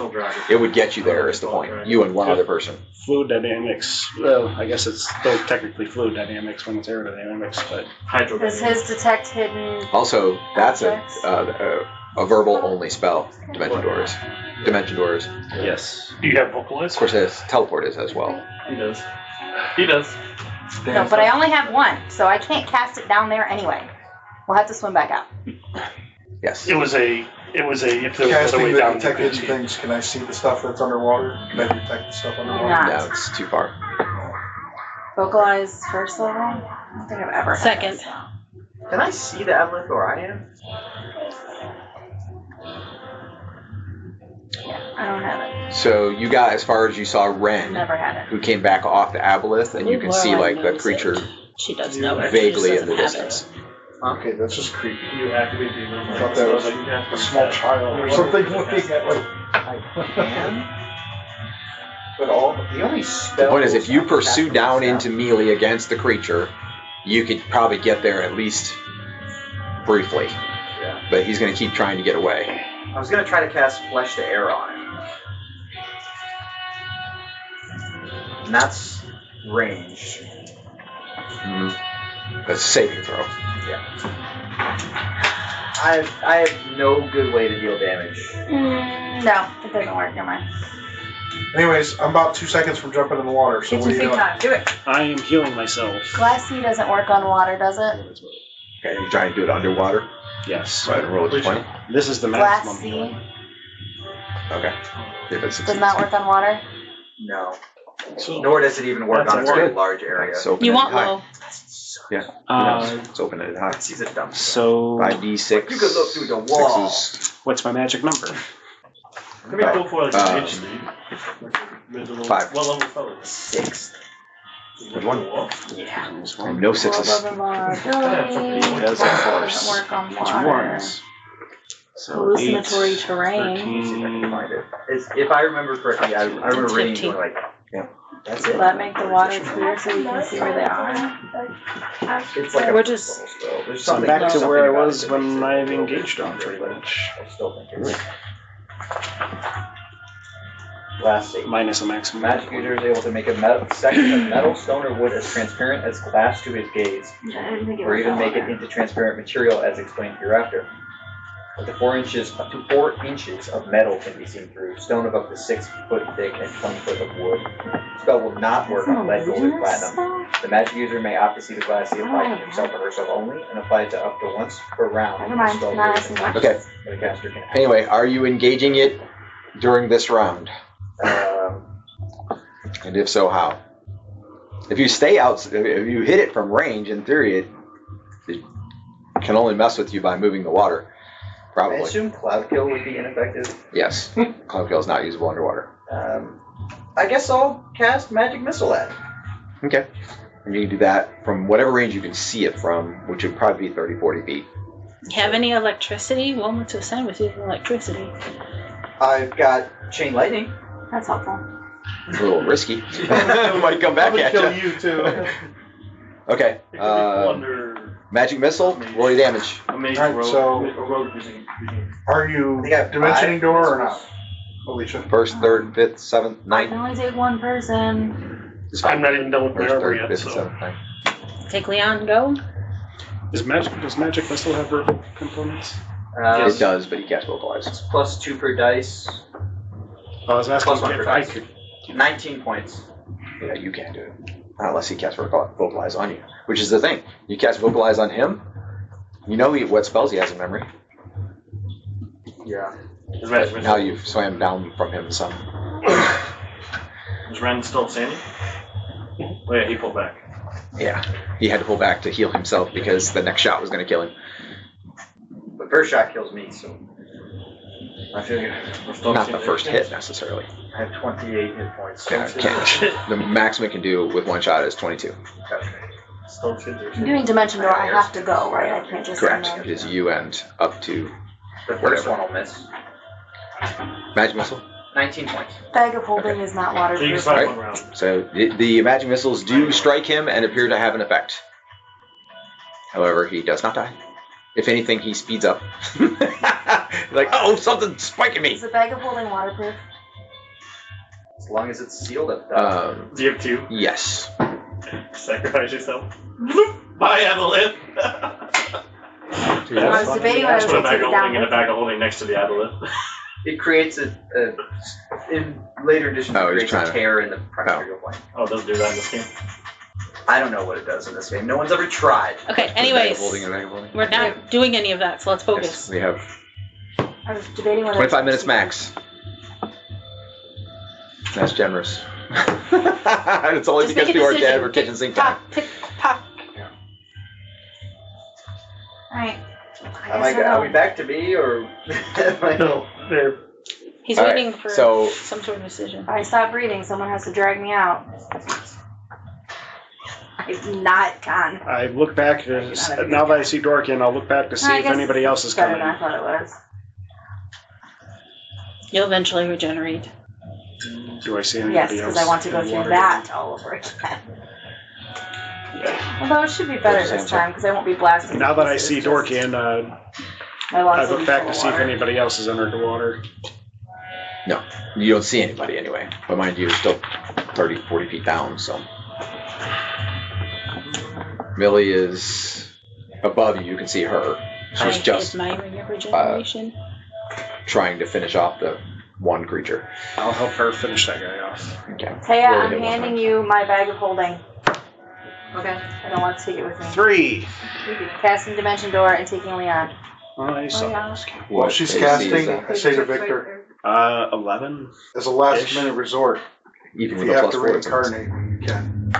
it would get you there is the point. You and one other person. Fluid dynamics, well, I guess it's still technically fluid dynamics when it's aerodynamics, but Does his detect hidden? Also, that's Objects? a verbal only spell. Dimension doors. Dimension doors. yes. Do you have vocalize? Of course, teleport is as well. He does. He does. No, but I only have one, so I can't cast it down there anyway. We'll have to swim back out. Yes. It was a. If there was Casting another way the down, you detect could hidden see. things, can I see the stuff that's underwater? Can I detect the stuff underwater? Not. No, it's too far. Vocalize first level? I don't think I've ever had Second. this. Can I see the Aboleth where I am? I don't have it. So you got as far as you saw Ren, Never had it. who came back off the Aboleth, and you can see like the Knows creature it. She does know it. vaguely she in the just doesn't have distance. Okay, that's just creepy. You activate the ability. I thought that was a small child or something looking at like. I can. But the only spell. The point is, if you pursue down into melee against the creature, you could probably get there at least briefly. Yeah. But he's going to keep trying to get away. I was gonna try to cast Flesh to Air on it. And that's ranged. That's a saving throw. Yeah. I have no good way to deal damage. No, it doesn't work. Never mind. Anyways, I'm about 2 seconds from jumping in the water, so Get what are your you feet doing? time. Do it. I am healing myself. Glass sea doesn't work on water, does it? Okay, you're trying to do it underwater. Yes. Right, and roll a 20. This is the Glass maximum sea healing. Okay. If it does succeeds. not work on water. No. So, Nor does it even work That's on a good. very large area. So open You it want high. low. Yeah. It's open it high. He's a dumb. so 5d6. You could look through the wall. Sixes. what's my magic number? Can we go for like Um, an inch deep? 5. What level spell is 6. Good one. Yeah. And no sixes. Blah, blah, blah, ability. That's a force. Doesn't work on Two water. ones. So Hallucinatory 8, terrain. 13, See if I can find it. If I remember correctly, I remember reading 15. going like, Yeah. that's Will it. that make the water clear so we can see where they are? It's like We're a just- crystal spell. There's So I'm something back to something where I about was it that makes when it I a little engaged bit on pretty stronger, much. but I still think it's glass state. Minus a maximum. Magic user is able to make a section of metal, stone, or wood as transparent as glass to his gaze, or even make it into transparent material as explained hereafter. Up to 4 inches of metal can be seen through. Stone of up to 6 foot thick and 20 foot of wood. The spell will not work on lead, gold, or platinum. The magic user may opt to see the glass C applied to himself or herself only, and apply it to up to once per round. Never mind. Okay. The caster can act. Anyway, are you engaging it during this round? And if so, how? If you stay out, if you hit it from range, in theory, it can only mess with you by moving the water. I Probably. assume Cloud Kill would be ineffective. Yes. Cloud Kill is not usable underwater. I guess I'll cast Magic Missile at it. Okay. And you can do that from whatever range you can see it from, which would probably be 30, 40 feet. Have any electricity? One to assign with using electricity. I've got Chain Lightning. That's helpful. It's a little risky. Might come back at kill you. you too. Okay. It could be Wonder. Magic Missile, roll your damage. A mage Alright, rogue. so- A rogue using. Are you I think I have dimensioning 5 door or missiles. not, Alicia? First, third, fifth, seventh, I can ninth. only take one person. It's I'm fine. not even done with my First, armor third, yet, fifth, so. seventh, ninth. Take Leon, go. Does Magic Missile have verbal components? It does, but you can't vocalize. It's +2 per dice. I was asking Plus one if per I dice. could. 19 points. Yeah, you can't do it. Not unless he casts vocalize on you. Which is the thing. You cast vocalize on him, you know what spells he has in memory. Yeah. Is Magic Now Missile? you've swam down from him some. Is Ren still standing? Oh yeah, he pulled back. Yeah. He had to pull back to heal himself because the next shot was going to kill him. The first shot kills me, so I feel good. Not the first hit necessarily. I have 28 hit points. Yeah, can't. The maximum it can do with one shot is 22. Okay. Stone kids are I'm doing Dimension Door. I have to go, right? I can't just Correct. stand It there. is you and up to The first one will miss. Magic Missile. 19 points. Bag of holding is not So you can waterproof. slide Right. one round. So the magic missiles do strike him and appear to have an effect. However, he does not die. If anything, he speeds up. Like, oh, something's spiking me. Is the bag of holding waterproof? As long as it's sealed at the top. Do you have 2? Yes. Sacrifice yourself. Bye, Aboleth. I was debating whether I Just was put a going to bag take of it down holding in a with bag of holding next to the Aboleth. It creates in later editions, Oh, it he's creates trying a to- tear in the primordial plane. Oh, doesn't do that in this game. I don't know what it does in this game. No one's ever tried. Okay, Bag of anyways. holding and bag of holding. We're not doing any of that, so let's Yes, focus. we have I was debating whether 25 minutes max. That's generous. It's only Just because make a people are decision. dead or kitchen sink time. Pick, pop. Alright. Are we back to B or? No, they're He's All right, waiting for so- some sort of decision. If I stop breathing, someone has to drag me out. I'm not gone. I look back, now that I see Dorkin, I'll look back to see I if guess anybody else is it's better coming. than I thought it was. You'll eventually regenerate. Do I see anybody Yes, else? because I want to go in the through water? that all over again. Although it should be better Where's this Samson? time because I won't be blasting. Now that I pieces, see just Dorkin, my lungs I will look be back full to of see if water. anybody else has entered the water. No, you don't see anybody anyway. But mind you, you're still 30, 40 feet down, so. Millie is above you. You can see her. She's just Is my regeneration. trying to finish off the one creature. I'll help her finish that guy off. Okay. Taya, Roll I'm hit one handing time. you my bag of holding. Okay. I don't want to take it with me. 3! Casting Dimension Door and taking Leon. I suck. While What she's AC casting, is that? I say to Victor, 11. as a last Ish. minute resort, Even if with you a have plus to 4. it's almost- reincarnate, you can.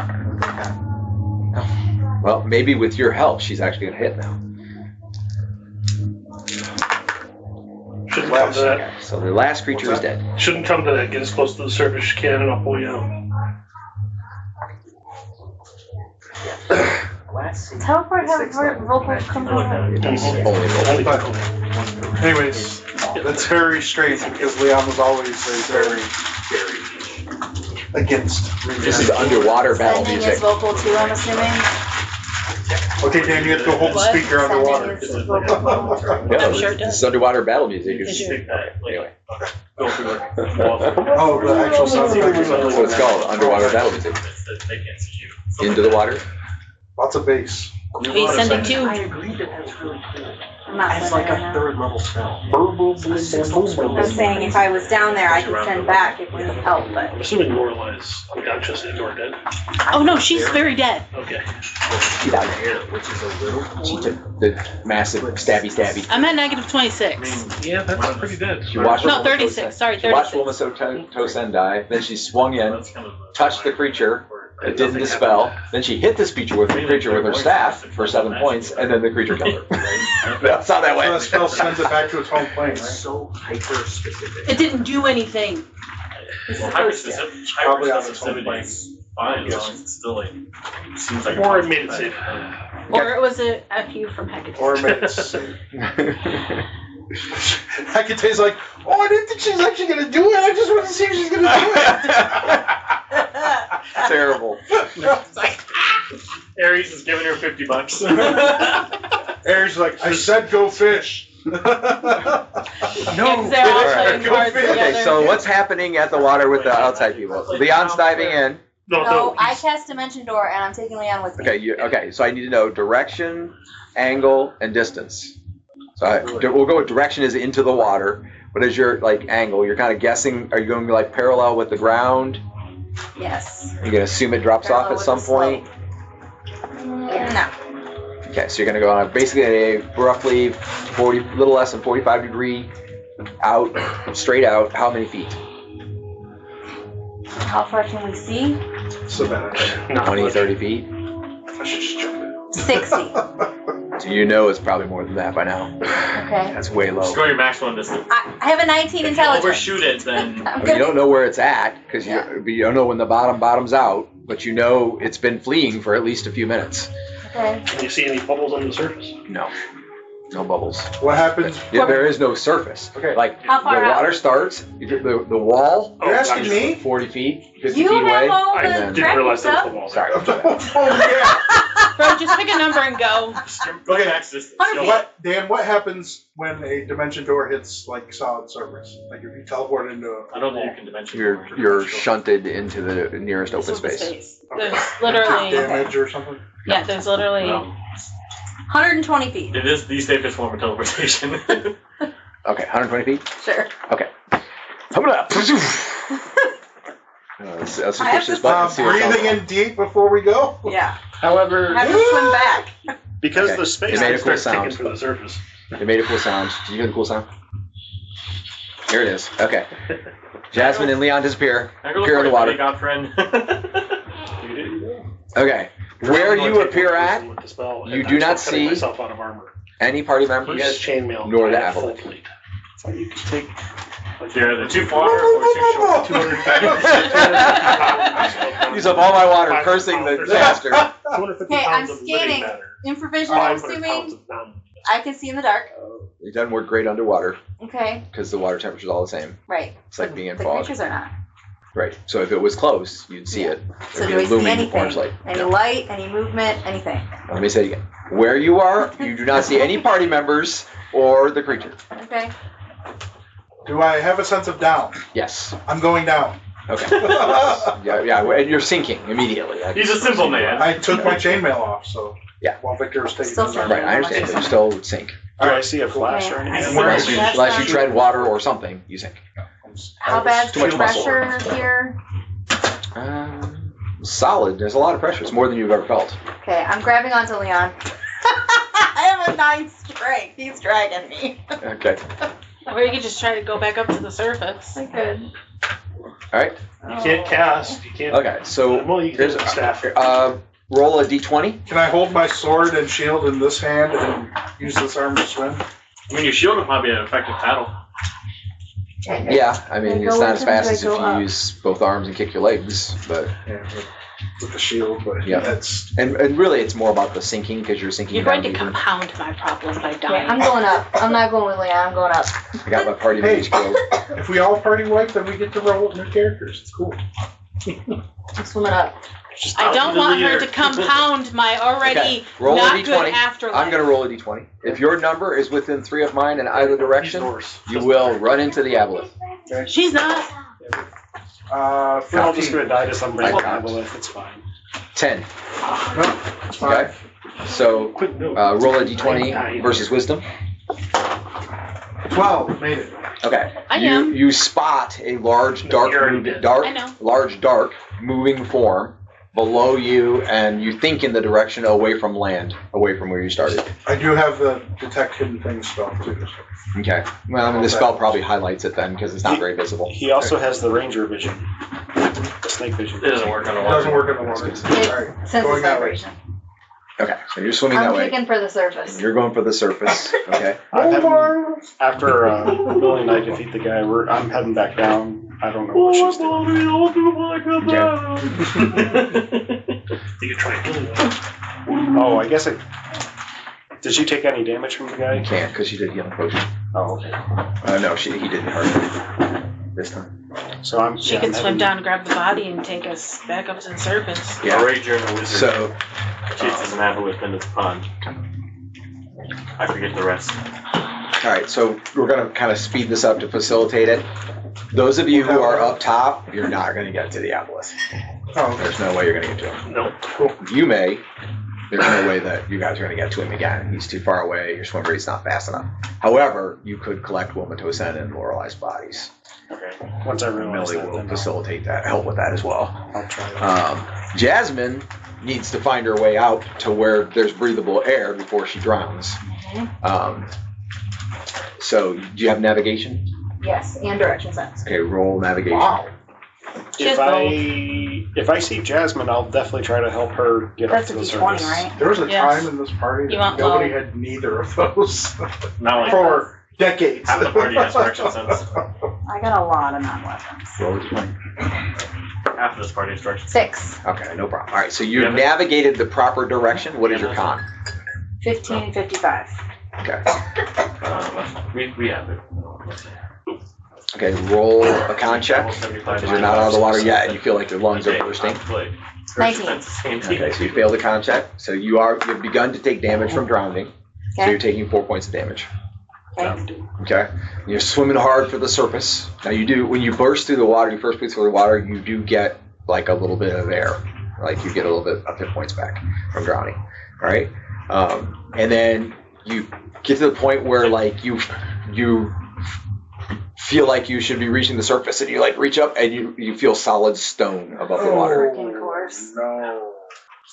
Well, maybe with your help, she's actually going to hit now. shouldn't come to that. Okay, so the last creature is dead. Shouldn't come to that. Get as close to the surface as you can, and I'll pull you out. Teleport have vocal component. Only roll. Anyways, that's very strange because Leon was always very against This is underwater battle Sending music. is vocal too, I'm assuming. Okay, Dan, you have to go hold the What? speaker underwater. I'm sure it This does. is underwater battle music. Is it? Anyway, Go through it. Oh, the actual sound effects. that's what it's called, underwater battle music. They can't see you. Into the water. Lots of bass. He's sending I two. agree that that's really cool. I'm not It's sending like right a now. third level spell. I'm saying if I was down there, I could send back, it would help, but. I'm assuming Lorelai is unconscious and or dead. Oh no, she's very dead. Okay. She died. Which is a little She took the massive stabby. I'm at negative 26. Yeah, that's pretty dead. She watched No, 36. Sorry, She watched 36. Tosen die, then she swung in, That's kind of touched the creature, it didn't dispel, then she hit this creature with her staff for 7 points, and then the creature killed her. That's how that So that went. spell sends it back to its home plane, right? so hyper specific. It didn't do anything. Well, probably on its own plane. Fine, as long as it's still like, seems like. Or it made it safe. Or it was a FU from Hecate. Or minutes. Hecate's like, oh, I didn't think she's actually going to do it. I just want to see if she's going to do it. Terrible. Ares is giving her $50. Ares like, I said go fish. Yeah, 'cause they're all playing cards Okay, together. so what's happening at the water with the outside people? Leon's diving in. No, I cast Dimension Door and I'm taking Leon with me. Okay, so I need to know direction, angle, and distance. So we'll go with direction is into the water. What is your angle? You're kind of guessing. Are you going to be parallel with the ground? Yes. You're going to assume it drops Parallel off at with some the point. No. Okay, so you're going to go on basically a roughly little less than 45 degree out, straight out. How many feet? How far can we see? So bad. 20, 30 feet. I should just jump in. 60. So you know it's probably more than that by now. Okay. That's way low. Score your maximum distance. I have a 19 If you intelligence. overshoot it, then I'm You good. don't know where it's at because you don't know when the bottoms out, but you know it's been fleeing for at least a few minutes. Okay. Can you see any bubbles on the surface? No bubbles. What happens? Yeah, there is no surface. Okay. How far the out? water starts, the wall, You're asking me? 40 feet, 50 You feet have away. all I and the then- didn't realize that was stuff? the wall. Sorry. Oh, yeah. Bro, just pick a number and go. look at max distance. 100 feet. Dan, what happens when a dimension door hits solid surface? Like if you teleport into a I don't think you can dimension. You're shunted into the nearest open This was the space. There's literally, damage or something? yeah, there's literally. No, 120 feet. it is the safest form of teleportation. Okay, 120 feet? Sure. Okay. Hold up. Let's just I have push this to button and see what's Breathing going on. in deep before we go? Yeah. However, I have to swim back. because Okay. the space You made a cool Starts ticking sound. for the surface. It made a cool sound. Did you hear the cool sound? Here it is. Okay. Jasmine and Leon disappear. I go Appear in the for it, water. buddy, God friend. Okay. Where you appear at, With the spell, you and do I not start cutting see myself out of armor. any party He has members, chainmail. nor the I have full Aboleth. plate. So you can take You're either too far or too short. 250 use up all my water cursing the caster. 250 Okay, I'm pounds of living scanning. matter. Infravision, I'm 500 pounds assuming. of non. I can see in the dark. It doesn't work great underwater Okay. because the water temperature is all the same. Right. It's like being in The fog. creatures are not. Right. So if it was close, you'd see it. So It'd do be we a see looming anything? orange light. Any No. light, any movement, anything? Let me say it again. Where you are, you do not see any party members or the creature. Okay. Do I have a sense of down? Yes. I'm going down. Okay. yeah, and you're sinking immediately. He's a simple man. I took my chainmail off, so Yeah. while Victor was taking Still his sinking. armor. Right, I understand, but you still would sink. Do I see a flash or Okay, anything? I see Where it. is he? That's Unless you fine. tread water or something, you sink. How bad's Too the much muscle. pressure here? Solid. There's a lot of pressure. It's more than you've ever felt. Okay, I'm grabbing onto Leon. I have a 9 strength. He's dragging me. Okay. Or you could just try to go back up to the surface. I could. All right. You can't cast. You can't. Okay. So Well, you can here's use the staff. roll a d20. Can I hold my sword and shield in this hand and use this arm to swim? I mean, your shield would probably be an effective paddle. Yeah, I mean Do I it's go not with as him? fast Do I as if go you up? use both arms and kick your legs, but Yeah, with the shield, but Yeah. that's and really it's more about the sinking because you're sinking You're down going to deeper. compound my problem by Okay, dying. I'm going up. I'm not going with Leon. I'm going up. I got my party Hey. mage killed. if we all party wipe, then we get to roll new characters. It's cool. I'm swimming up. I don't want her to compound my already roll not a d20. good afterlife. I'm going to roll a d20. If your number is within 3 of mine in either direction, you will run into the Aboleth. She's not. I'm just going to die to some random Aboleth. It's fine. 10. No, it's fine. Okay. So roll a d20 versus wisdom. 12, made it. Okay. I am. You spot a large dark moving form below you, and you think in the direction away from land, away from where you started. I do have the detect hidden things spell too. Okay. Well, I mean, the spell probably highlights it then because it's not very visible. He also has the ranger vision. The snake vision. It doesn't work on the It water. doesn't work in the water. Alright, Sense going that way. vibration. Okay, so you're swimming I'm that way. kicking for the surface. You're going for the surface. Okay. After Billy and I defeat the guy, I'm heading back down. I don't know what she's doing. You can try killing them. Oh, I guess did she take any damage from the guy? You can't because she did healing potion. Oh, okay. No, he didn't hurt her this time. So She can swim down, grab the body, and take us back up to the surface. Yeah. A ranger and a wizard. So, chases an Aboleth into the pond. I forget the rest. all right, so we're going to kind of speed this up to facilitate it. Those of you who are up top, you're not going to get to the Aboleth. Oh, okay. There's no way you're going to get to him. Nope. You may. There's no way that you guys are going to get to him again. He's too far away. Your swim rate's not fast enough. However, you could collect Wilmatosen and Lorelei's bodies. Okay. Once I realize Millie that, will then facilitate that, help with that as well. I'll try that. Jasmine needs to find her way out to where there's breathable air before she drowns. So, do you have navigation? Yes, and direction sense. Okay, roll navigation. Wow. If I see Jasmine, I'll definitely try to help her get That's up a to the D20, surface. right? There was a Yes. time in this party You that want nobody low? had neither of those Not like for decades. half the party has direction sense. I got a lot of non-weapons. Roll a d20. Half of this party has direction 6, Okay, no problem. All right, so you Yeah. navigated the proper direction. What is your con? 15, and 55. Okay. We have it. Okay, roll a con check. Because you're not out of the water yet and you feel like your lungs are bursting. 19. Okay, so you failed the con check. So you've begun to take damage from drowning. So Okay. you're taking 4 points of damage. Okay. Okay? You're swimming hard for the surface. Now you do, when you burst through the water, you first breathe through the water, you do get like a little bit of air. Like you get a little bit of hit points back from drowning. All right? And then you get to the point where like you feel like you should be reaching the surface and you like reach up and you feel solid stone above the water. Freaking course. No.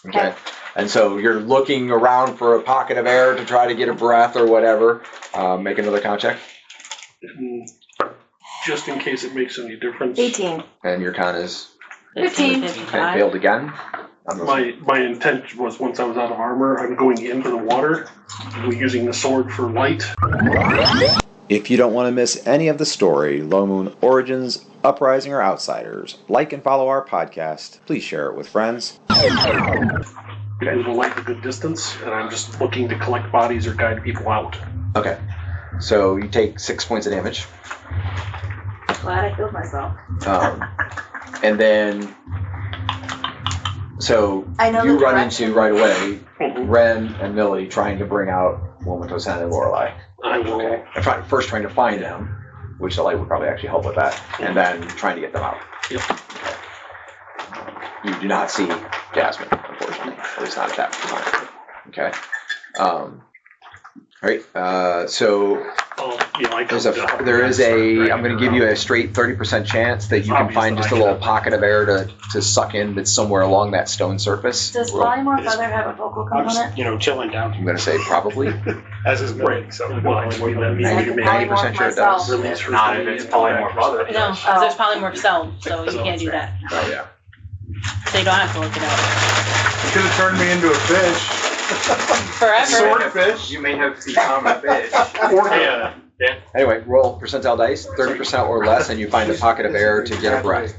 Okay. And so you're looking around for a pocket of air to try to get a breath or whatever. Make another con check. Just in case it makes any difference. 18. And your con is 15. 55. failed again. My intent was once I was out of armor, I'm going into the water, using the sword for light. If you don't want to miss any of the story, Low Moon Origins, Uprising, or Outsiders, like and follow our podcast. Please share it with friends. I need to light a good distance, and I'm just looking to collect bodies or guide people out. Okay. So you take 6 points of damage. Glad I killed myself. And then, so I know you the run direction. into right away Ren and Millie trying to bring out Wilmatosen and Lorelei. I will. Okay. And first trying to find them, which the light would probably actually help with that, and then trying to get them out. Yep. Okay. You do not see Jasmine, unfortunately, at least not at that time. Okay. All right. So there is a. I'm going to give you a straight 30% chance that you can find just a little pocket of air to suck in that's somewhere along that stone surface. Does polymorph feather have a vocal I'm component? just, chilling down. I'm going to say probably. As is Millie, so. Well, actually, that means you can make 90% sure it does. release for Not if it's polymorph other. No, because there's polymorph cell, so you can't do that. Oh yeah. So you don't have to look it up. You could have turned me into a fish. Forever. Swordfish. You may have become a fish. Yeah. Anyway, roll percentile dice, 30% or less, and you find a pocket of air to get a breath.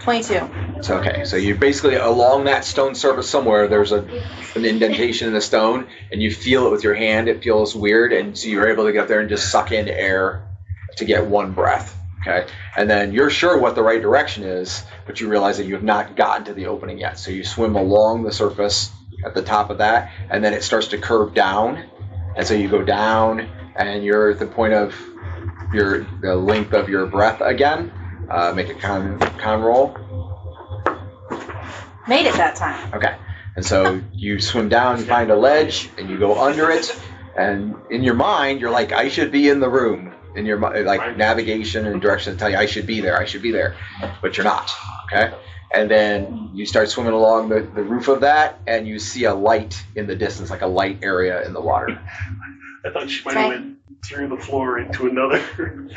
22. It's okay. So you basically, along that stone surface somewhere, there's an indentation in the stone, and you feel it with your hand. It feels weird, and so you're able to get up there and just suck in air to get one breath. Okay, and then you're sure what the right direction is, but you realize that you have not gotten to the opening yet. So you swim along the surface at the top of that, and then it starts to curve down, and so you go down, and you're at the point of the length of your breath again. Make a con roll. Made it that time. Okay, and so you swim down, you find a ledge, and you go under it, and in your mind, you're like, I should be in the room. In your like navigation and direction to tell you I should be there, but you're not. Okay, and then you start swimming along the roof of that, and you see a light in the distance, like a light area in the water. I thought she might have went through the floor into another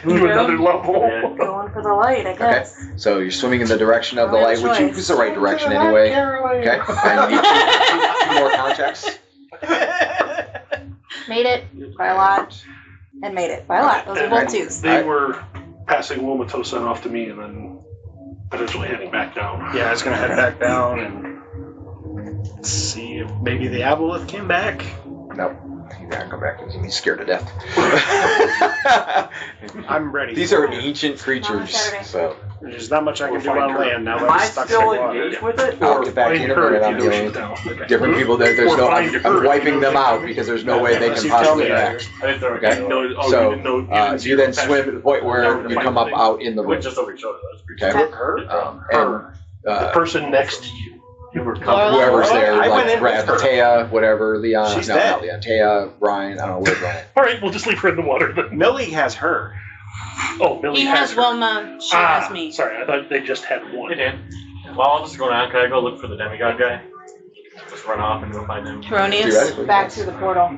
level. Yeah. Going for the light, I guess. Okay, so you're swimming in the direction of the light, which is the right direction anyway. Okay, and you need two more con checks. Made it by a lot. And made it by a lot. Those are both twos. They were passing Womatosan off to me and then eventually heading back down. Yeah, I was going to head back down and see if maybe the Aboleth came back. Nope. He's not come back. He's scared to death. I'm ready. These are ancient creatures, so there's not much I can do on land now that Am I I'm stuck in the still water. engaged with it? I'll Or get back to you, but I'm dealing with different people. There's no. I'm wiping them out because there's no way they can possibly interact. Okay. So you then swim to the point where you come up out in the room. just over each other. Okay. Her. The person next to you. Whoever's there, I went like in with her. Taya, whatever, Leon. She's no, dead. not Leon. Taya, Ryan. I don't know where's Ryan. All right, we'll just leave her in the water then. Millie has her. Oh, Millie He has her. Wilma. She has me. Sorry, I thought they just had Hey, one. Dan. While all this is going on, can I go look for the demigod guy? Just run off and go find him. Heronius. Theoretically, Back yes. to the portal.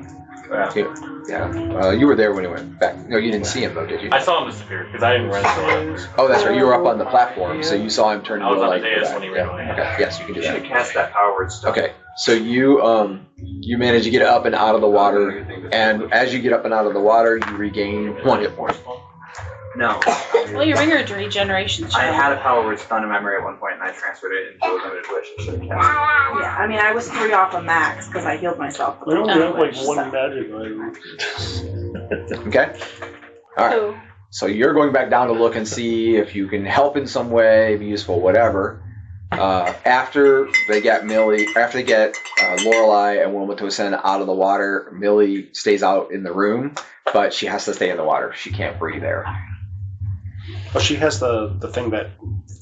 Yeah. You were there when he went back. No, you didn't see him though, did you? I saw him disappear because I didn't run into him. Oh, that's right. You were up on the platform, so you saw him turn I was into a on the light. dais when he ran away. Okay. Yes, you can do You should that. cast that power word stuff. Okay. So you manage to get up and out of the water, and as you get up and out of the water, you regain 1 hit point. No. Well, your ringer regeneration. I had a power word stun in memory at one point, and I transferred it into a limited wish. I should have cast it. Yeah, I mean, I was 3 off of max because I healed myself. We only have like So- one magic item. Okay. All right. So you're going back down to look and see if you can help in some way, be useful, whatever. After they get Lorelei and Wilma-Tosen out of the water, Millie stays out in the room, but she has to stay in the water. She can't breathe there. Oh, she has the thing that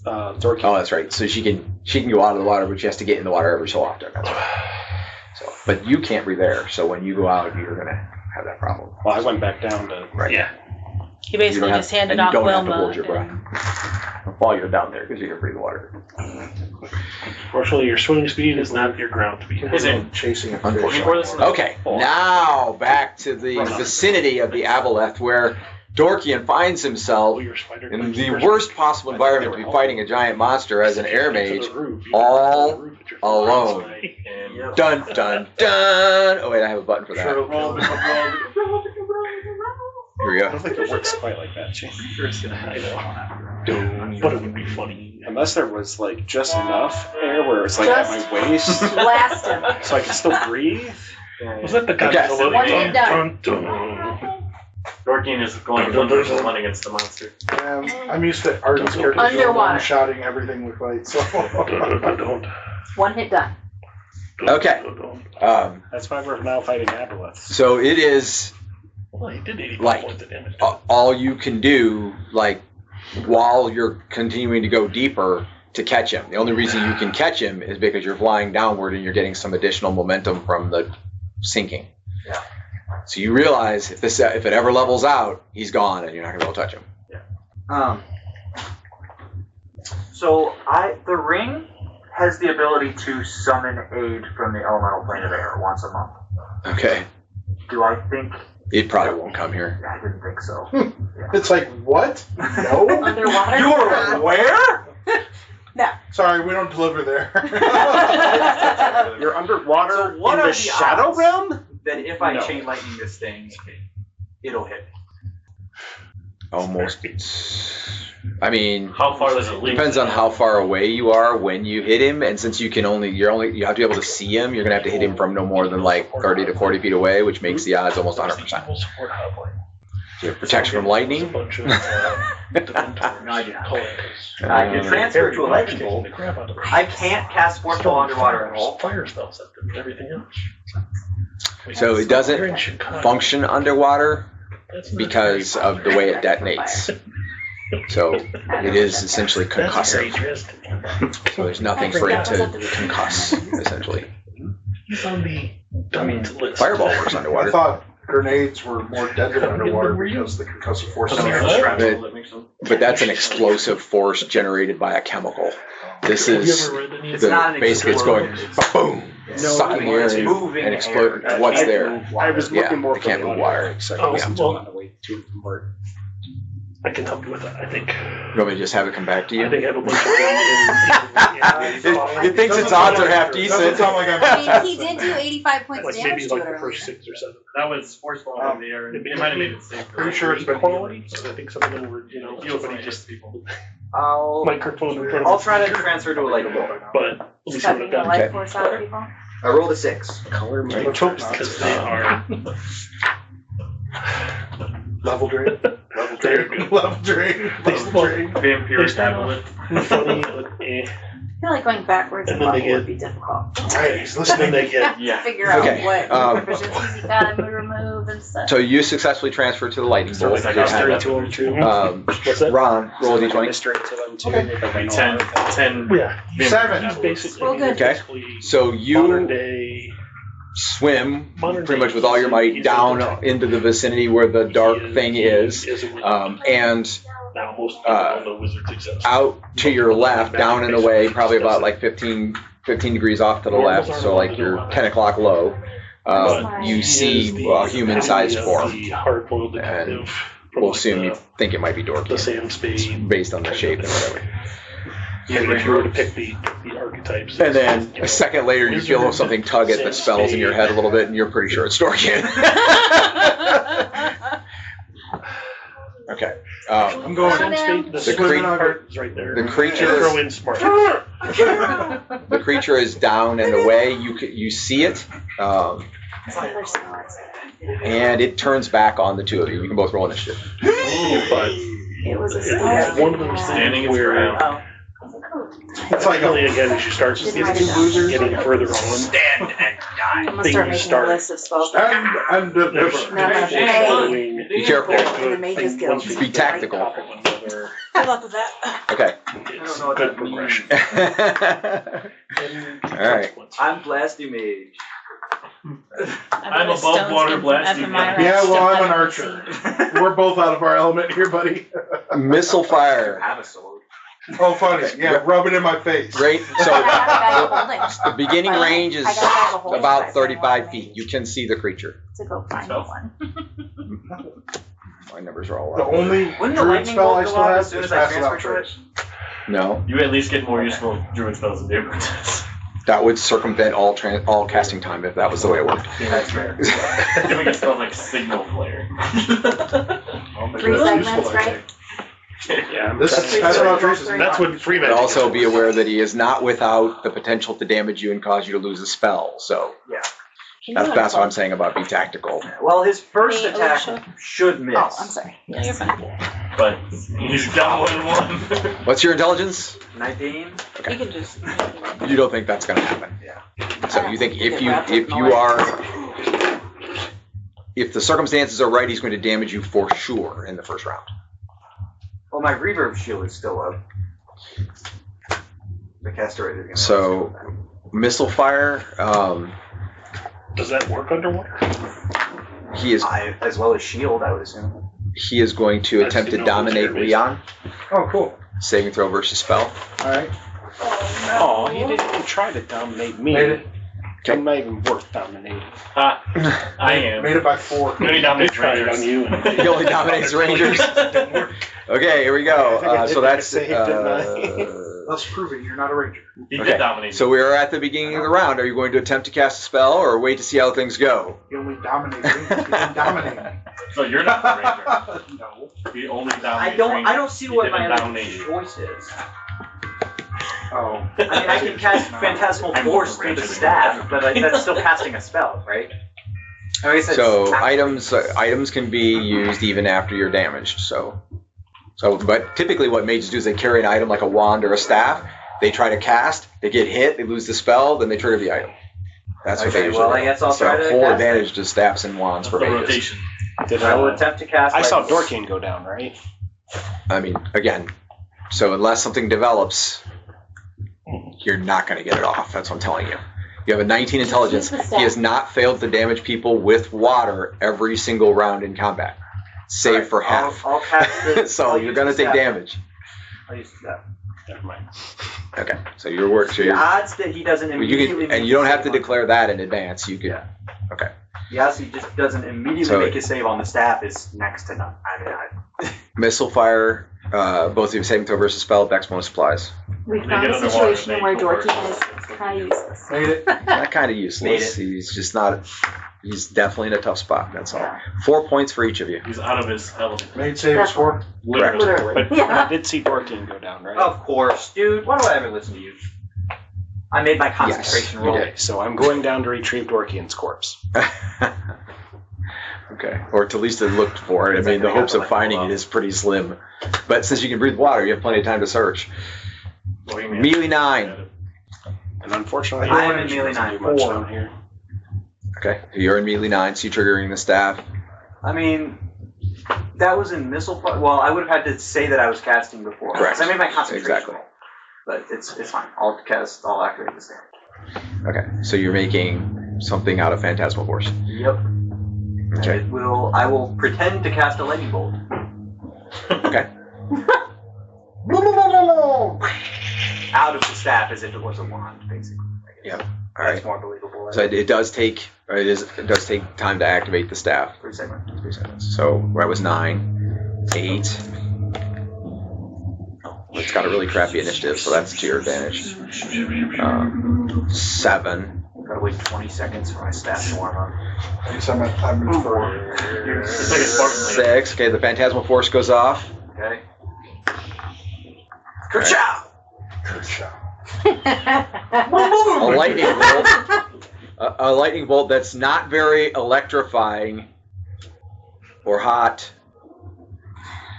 Dorky. Oh, that's right. So she can go out of the water, but she has to get in the water every so often. That's right. So, but you can't breathe there. So when you go out, you're gonna have that problem. Well, I went back down to. Right. Yeah. He basically just handed off you don't Wilma. have to hold your breath while you're down there because you can breathe water. Fortunately, your swimming speed is not your ground speed. Is it? Chasing a Before this fish. one- Okay, now back to the vicinity of the Aboleth where Dorkian finds himself in the worst possible environment to be fighting a giant monster as an air mage, all alone. And Dun dun dun! Oh wait, I have a button for that. Here we I don't go. think it works quite like that, Jane. But it would be funny. Unless there was like just enough air where it's like at Just my waist, blast him. so I can still breathe. Was that the Godzilla? One hit Dun, dun, dun. Dorkeen is going 1 against the monster. I'm used to Arden's character Underwater. shouting everything with light, so. Dun, dun, dun, 1 hit done. dun, Okay. dun, dun. That's why we're now fighting Aboleth. So it is Well, he did 85 Like, points of damage. all you can do, like, while you're continuing to go deeper to catch him. The only reason you can catch him is because you're flying downward and you're getting some additional momentum from the sinking. Yeah. So you realize if it ever levels out, he's gone and you're not gonna be able to touch him. So the ring has the ability to summon aid from the elemental plane of air once a month. Okay. Do I think? It probably won't come here. I didn't think so. It's like, what? No? Underwater? You're where? Sorry, we don't deliver there. You're underwater So what in are the the Shadow odds? Realm? That if I No. chain lightning this thing, it'll hit me. Almost. I mean, How far does it leap? depends on how far away you are when you hit him, and since you have to be able to see him, you're gonna have to hit him from no more than like 30 to 40 feet away, which makes the odds almost 100%. You have protection from lightning. No, I do not. I can transfer to a lightning bolt. I can't cast Force Ball underwater at all. Fire spells and everything else. So it doesn't function underwater because of the way it detonates. So it is essentially concussive. So there's nothing for it to concuss, essentially. He's on the Fireball works I underwater. thought grenades were more deadly underwater because the concussive force is But that's an explosive force generated by a chemical. This is basically it's going boom, sucking air and exploding what's there. I was looking more it can't move water. So, I can help you with that, I think. You want me to just have it come back to you? I think I have a bunch of them. It thinks its odds are half decent. I mean, he did do 85 points Like damage maybe to like it the earlier. first 6 or 7. That was Force Ball in the air. It might have made it safer. Pretty sure it's been quality, so I think some of them were, somebody just microphone in front of I'll try to transfer to a lightning bolt. But let me see Sucking what I've the done. life force out of people. I rolled a 6. Because they are. level drain. Level drain. Level drain. Vampire Aboleth. Funny, I feel like going backwards And and then they level would get- be difficult. Alright, he's listening. Then they get. Yeah. Figure out Okay, what proficiencies you gotta remove and stuff. So you successfully transfer to the lightning bolt. So it's like to him too. What's that? Ron, roll a d20. Straight to them too. Be 10. Yeah. Vampire Seven. Aboleth. Basically, Well, good. Okay. basically So modern you day. swim Modern pretty day, much with all your might he's down able to- into the vicinity where the dark he thing is, a wizard. and Now most people don't know wizards exist. out to your left, down and away, probably about like 15 degrees off to the left, so like you're 10 o'clock low, you see a human-sized form. And we'll assume you think it might be the Dorky, Sam Spade. based on the shape and whatever. And if you were to pick the archetypes. And then a second later, you feel something tug at the spells in your head a little bit, and you're pretty sure it's Dorky. Okay. I'm going. Sam Spade, The cre- part is right there. the creature- Throw in smart. The creature is down and away. You see it, and it turns back on the two of you. You can both roll initiative. But It was a it's spell. one of those Standing things its where ground. It's like really again as you start getting further on. Stand and I'm die. gonna start making a list of spells. I'm There's the No, no, hey. Be careful. In the Mage's Guild. Be tactical. Good luck with that. Okay. It's good progression. All right. I'm Blasty Mage. I'm above water blasting. Yeah, well, I'm an archer. We're both out of our element here, buddy. Missile I fire. have a sword. Oh, funny. Yeah, rub it in my face. Great. I So got a bag of holding the beginning range is I got a bag of holding about that I 35 wanted feet. You can see the creature. to go find So? one. My numbers are all The up. only Wouldn't the druid lightning spell bolt I go still off have as soon is as I pass without transfer to trace. No, You at least get more useful druid spells than David does. that would circumvent all casting time if that was the way it worked. That's fair. Doing it spells like signal flare. 3 segments, right? Yeah, This is pass without trace. Is that's what free But magic. also be aware that he is not without the potential to damage you and cause you to lose a spell. So that's what I'm saying about be tactical. Well, his first Hey, attack Alicia. should miss. Oh, I'm sorry. No, you're fine. But he's got one. What's your intelligence? 19. You can just. You don't think that's going to happen. Yeah. So you think if you are, if the circumstances are right, he's going to damage you for sure in the first round. Well, my reverb shield is still up. The caster rate is gonna So missile fire. Does that work underwater? He is as well as shield, I would assume. he is going to attempt to dominate Leon. Oh, cool. Saving throw versus spell. All right. Oh, he didn't even try to dominate me. Made it. I'm not even worth dominating. I am. Made it by 4. Maybe dominate Tried it on Rangers. you. He only dominates Rangers. Okay, here we go. So that's. Thus proving you're not a ranger. He Okay. did dominate. So we are at the beginning of the round. Are you going to attempt to cast a spell or wait to see how things go? You only dominate rangers. You don't dominate me. So you're not the Ranger. No. He only dominates I don't see He what didn't my other dominate you. choice is. Oh. I mean, I can cast Phantasmal I'm Force the through the Ranger. staff, but that's still casting a spell, right? So items can be used even after you're damaged. So but typically what mages do is they carry an item like a wand or a staff. They try to cast, they get hit, they lose the spell, then they trigger the item. That's what they usually do. I guess I'll try to full cast advantage to staffs and wands for mages. Rotation. I will attempt to cast. I saw Dorkian go down, right? I mean, again, so unless something develops, you're not going to get it off. That's what I'm telling you. You have a 19 intelligence. He has not failed to damage people with water every single round in combat, save for half. I'll cast the, so you're going to take damage. I'll use that. Never mind. Okay, so your work. So The odds that he doesn't immediately and you don't have to declare that in advance. You could. Yeah. Okay. The odds he just doesn't immediately make his save on the staff is next to none. Missile fire. Both of you saving throw versus spell. Dex bonus applies. We found a situation where Dorky is kind of useless. Not kind of useless. He's just not. He's definitely in a tough spot. That's all. 4 points for each of you. He's out of his element. Made save is 4. Correct. But I did see Dorkian go down, right? Of course, dude. Why do I ever listen to you? I made my concentration roll. Okay, so I'm going down to retrieve Dorkian's corpse. Okay, or to at least look for it. I mean, the hopes of finding it is pretty slim. But since you can breathe water, you have plenty of time to search. Melee 9. And unfortunately, I am in melee 9. Much down here. Okay, you're in melee 9, so you're triggering the staff. I mean, that was in missile. Well, I would have had to say that I was casting before. Correct. 'Cause I made my concentration Exactly. roll. But it's fine. I'll activate this thing. Okay, so you're making something out of Phantasmal Force. Yep. Okay. I will pretend to cast a lightning bolt. Okay. Out of the staff as if it was a wand, basically. Yep. All That's right. more believable. So it does take time to activate the staff. 3 seconds. 3 seconds. So that was 9, 8. It's got a really crappy initiative, so that's to your advantage. 7. Gotta wait 20 seconds for my staff to warm up. I moved forward. It's like a Spartan. 6. Okay, the Phantasmal Force goes off. Okay. Ka-chow! A lightning bolt. A lightning bolt that's not very electrifying or hot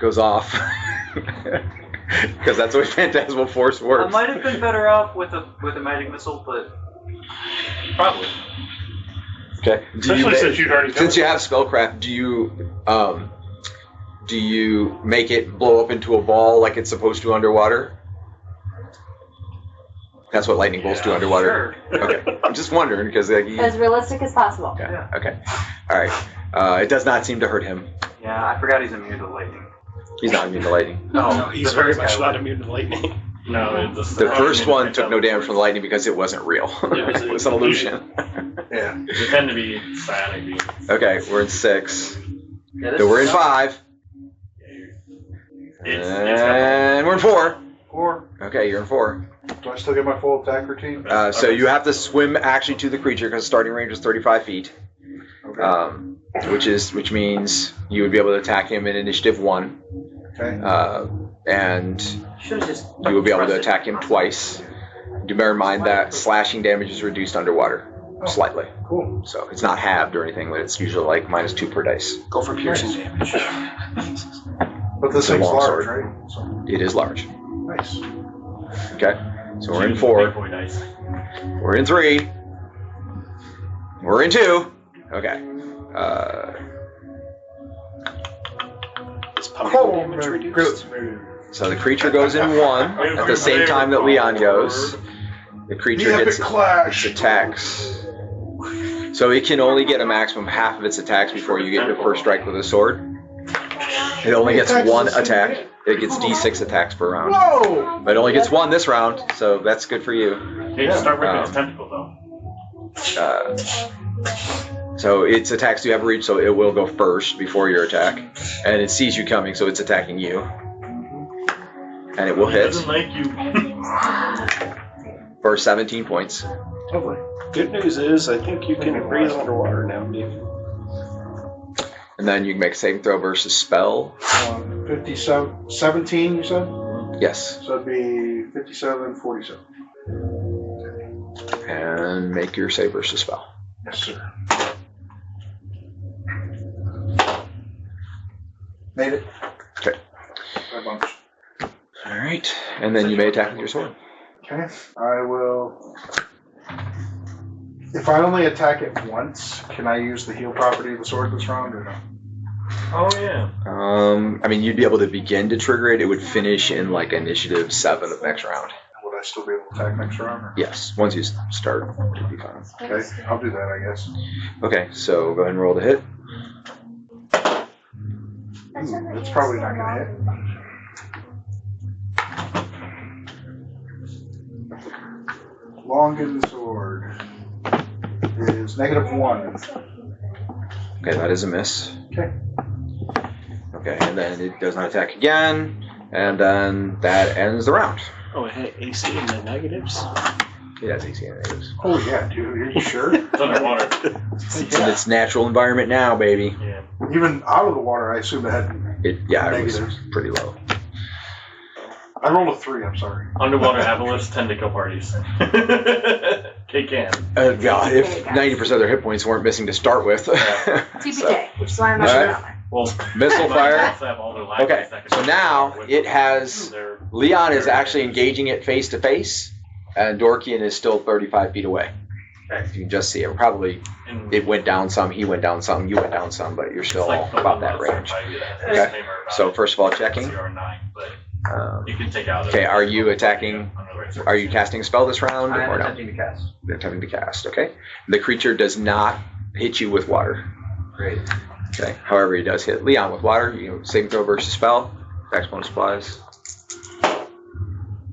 goes off. Because that's the way Phantasmal Force I works. might have been better off with a magic missile, but probably. Okay. Especially since you'd already done Since you have spellcraft, do you make it blow up into a ball like it's supposed to underwater? That's what lightning bolts do underwater. Sure. Okay. I'm just wondering because like, As realistic as possible. okay. Yeah. Okay. All right. It does not seem to hurt him. Yeah, I forgot he's immune to lightning. He's not immune to lightning. No, he's very first much guy not was. immune to lightning. No, The first one took no damage from the lightning because it wasn't real. It was an illusion. Yeah. They tend to be psionic beings. Okay, we're in 6. Yeah, this So we're in is- 5. And we're in 4. 4. Okay, you're in 4. Do I still get my full attack routine? So you have to swim actually to the creature because starting range is 35 feet. Okay. Which means you would be able to attack him in initiative 1. Okay. And Should've just you will be able to pressed it. attack him twice. Do bear in mind that slashing damage is reduced underwater slightly. Cool. So it's not halved or anything, but it's usually like -2 per dice. Go for piercing damage. But this It's a thing's long large, sword. right? So, It is large. nice. Okay, so we're in 4. Big boy dice. We're in 3. We're in 2. Okay. Is pumpkin Oh, damage man. reduced? So the creature goes in 1 at the same time that Leon goes. The creature The epic gets clash. its attacks. So it can only get a maximum half of its attacks before you get your first strike with a sword. It only gets 1 attack. It gets D6 attacks per round. Whoa! But it only gets 1 this round, so that's good for you. Hey, just start ripping its tentacle though. So its attacks do have reach, so it will go first before your attack. And it sees you coming, so it's attacking you. And it will It hit doesn't like you. for 17 points. Lovely. Good news is, I think you can breathe underwater now, Dave. And then you can make a saving throw versus spell. 57, 17, you said? Yes. So it'd be 57, 47. And make your save versus spell. Yes, sir. Made it. Okay. A bunch. All right. And then you may attack with your sword. Okay. I will. If I only attack it once, can I use the heal property of the sword this round or no? Oh yeah. I mean, you'd be able to begin to trigger it. It would finish in like initiative 7 of next round. Would I still be able to attack next round? Or? Yes. Once you start, it'd be fine. Okay. I'll do that, I guess. Okay. So go ahead and roll the hit. It's probably not going to hit. Longan sword is -1. Okay, that is a miss. Okay. Okay, and then it does not attack again, and then that ends the round. Oh, it hit AC in the negatives? It has AC and negatives. Oh yeah, dude. Are you sure? It's underwater. It's in its natural environment now, baby. Yeah. Even out of the water, I assume it had. It was Negatives. pretty low. I rolled a 3. I'm sorry. Underwater aboleths tend to kill parties. They can. Yeah, if 90% of their hit points weren't missing to start with. TPK, which is why I'm not All sure right. on there. Well, Missile fire. have all their lives Okay, that can so now it has. their- Leon is actually engaging it face to face, and Dorkian is still 35 feet away. Okay. You can just see it. Probably and it went down some, he went down some, you went down some, but you're it's still like about that range. Okay. So first of all, checking. 0 or 9, but Um, you can take out. Okay, are you attacking? Are you casting a spell this round I am or no? attempting to cast. You're attempting to cast. Okay. The creature does not hit you with water. Great. Okay. However, he does hit Leon with water. You know, saving throw versus spell. Dex bonus applies.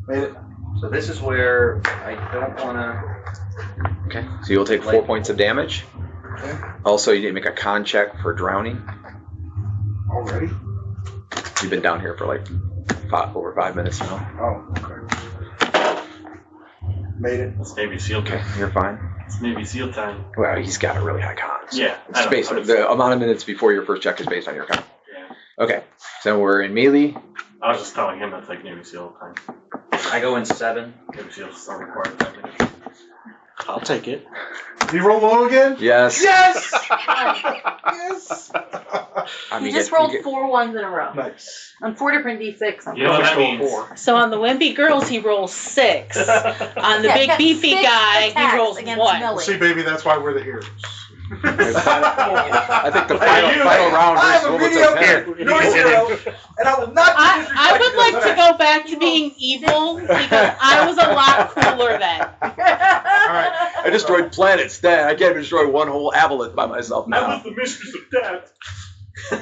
Made it. So this is where I don't want to. Okay. So you'll take 4 points of damage. Okay. Also, you need to make a con check for drowning. Already? You've been down here for like over 5 minutes now. Oh, okay. Made it. It's Navy SEAL Okay, time. you're fine. It's Navy SEAL time. Well, he's got a really high con. So Yeah, I it's know, based but on it's- the amount of minutes before your first check is based on your con. Yeah. Okay. So we're in melee. I was just telling him that's like Navy SEAL time. I go in 7. Navy SEALs are required technically. I'll take it. You roll low again? Yes. Yes! Yes! I He mean, just you rolled get- 4 ones in a row. Nice. On 4 different D6. You know what that Roll means? 4. So on the wimpy girls, he rolls 6. On the Yeah, big got beefy 6 guy, attacks he rolls against 1. Millie. See, baby, that's why we're the heroes. I think the Hey, you, final round I is have a Wilbert's video attack. game. You're a hero, and I will not be I would like to go back to being evil because I was a lot cooler then. I destroyed planets then. I can't destroy one whole Aboleth by myself I now. was the mistress of death.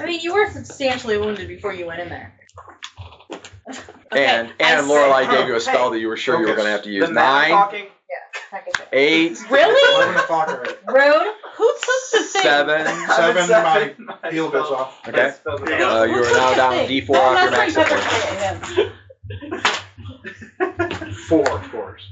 I mean, you were substantially wounded before you went in there. Okay, And I Lorelei said- gave you a spell that you were sure you were Focus. going to have to use. The man 9, talking. Yeah, technically. 8, Really? 11 o'clock already. Rude. Who took the thing? 7. 7, my heal goes off. Okay. Who You took are the now down thing? D4 No, off I'm your not max saying hit points. pepper. 4, of course.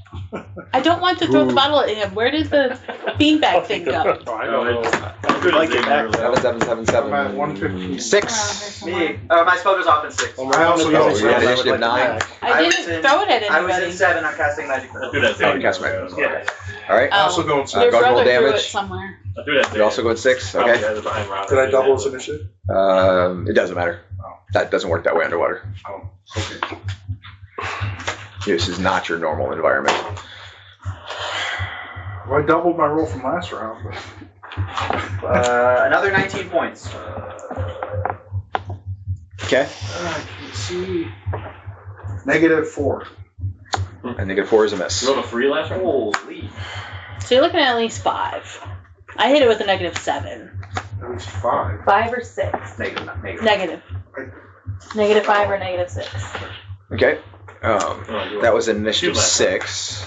I don't want to throw the bottle at him. Where did the beanbag thing go? Oh, I don't know. I could like it back. 7, 7, 7, I'm at 115. 6. Me. My spell goes off in 6. I also Oh, go you had initiative 9. I was didn't in- throw it at I was in anybody. 7. I'm casting magic. I do that Oh, you thing. cast magic. Yeah. All right. I also Oh, go in Uh, your go ahead and roll brother threw it damage. somewhere. I do that thing. You also go at 6. Okay. Did I double his initiative? It doesn't matter. That doesn't work that way underwater. Oh, okay. This is not your normal environment. Well, I doubled my roll from last round. But... Another 19 points. Okay. I can see. -4. And negative 4 is a miss. You rolled a 3 last round? Holy. So you're looking at least 5. I hit it with a -7. That was 5. 5 or 6. Negative, not negative. Negative. -5 or -6. Okay. Oh, you That was initiative Shoot last 6.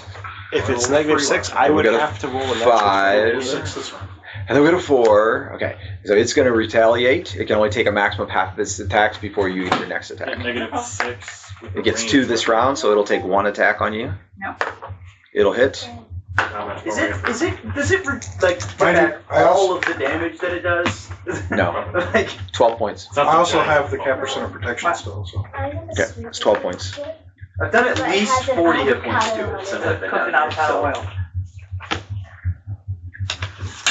If it's -6, I would We got a have to roll a natural 5. 6 this round. And then we go to 4. Okay. So it's going to retaliate. It can only take a maximum of half of its attacks before you get your next Yeah, attack. -6. with It gets range. 2 this round, so it'll take 1 attack on you. No. It'll hit. How much Is more it, we is it, does it, like, Mind you, back I all also- of the damage that it does? No. Like, 12 points. It's not I the also giant have the ball. Capercenter protection still, so. Okay. It's 12 points. I've done at least 40 hit points to it since I've been down Cooking here, avocado so. oil.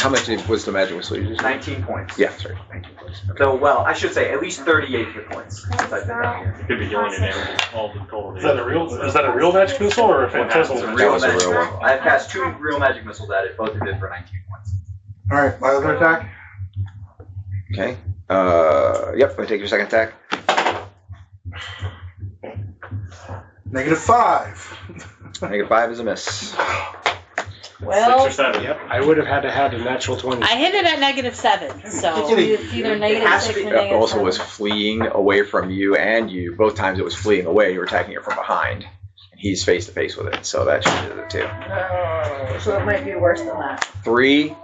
How much was the magic missile you just? 19 points. Yeah, sorry. 19 points. Okay. So, well, I should say at least 38 hit points. Since I've been down here. It could be healing and damage. All the total. Is that a real magic missile or a phantasmal? It's a That real was a magic real missile. one. I've cast 2 real magic missiles at it, both of it for 19 points. Alright, my other attack? Okay. Yep, I take your second attack. -5. -5 is a miss. Well, 6 or 7. Yep, I would have had to have a natural 20. I hit it at -7, so. it's either -6 or It -7. also was fleeing away from you and you. Both times it was fleeing away. You were attacking it from behind. And he's face to face with it, so that changes it too. Oh, so it might be worse than that. 3,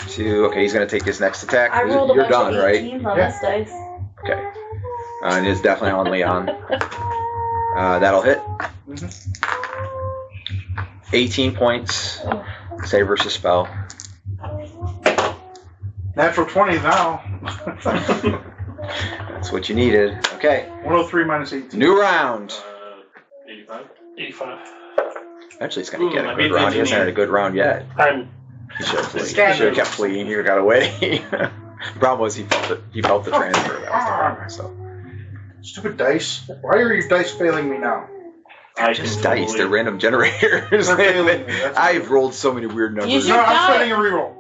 2. Okay, he's gonna take his next attack. I rolled a You're bunch done, of right? 18s on this dice. Okay. And it's definitely on Leon. That'll hit. 18 points. Save versus spell. Natural 20 now. That's what you needed. Okay. 103 minus 18. New round. 85. 85. Eventually, it's gonna get a I good beat the round. He hasn't had a engineer. good round yet. He should have kept fleeing. He got away. The problem was he felt the transfer. That was the problem. So Stupid dice. Why are your dice failing me now? just dice. They're random generators. They're failing me. That's I've rolled so many weird numbers. Use No, your I'm die. spending a reroll.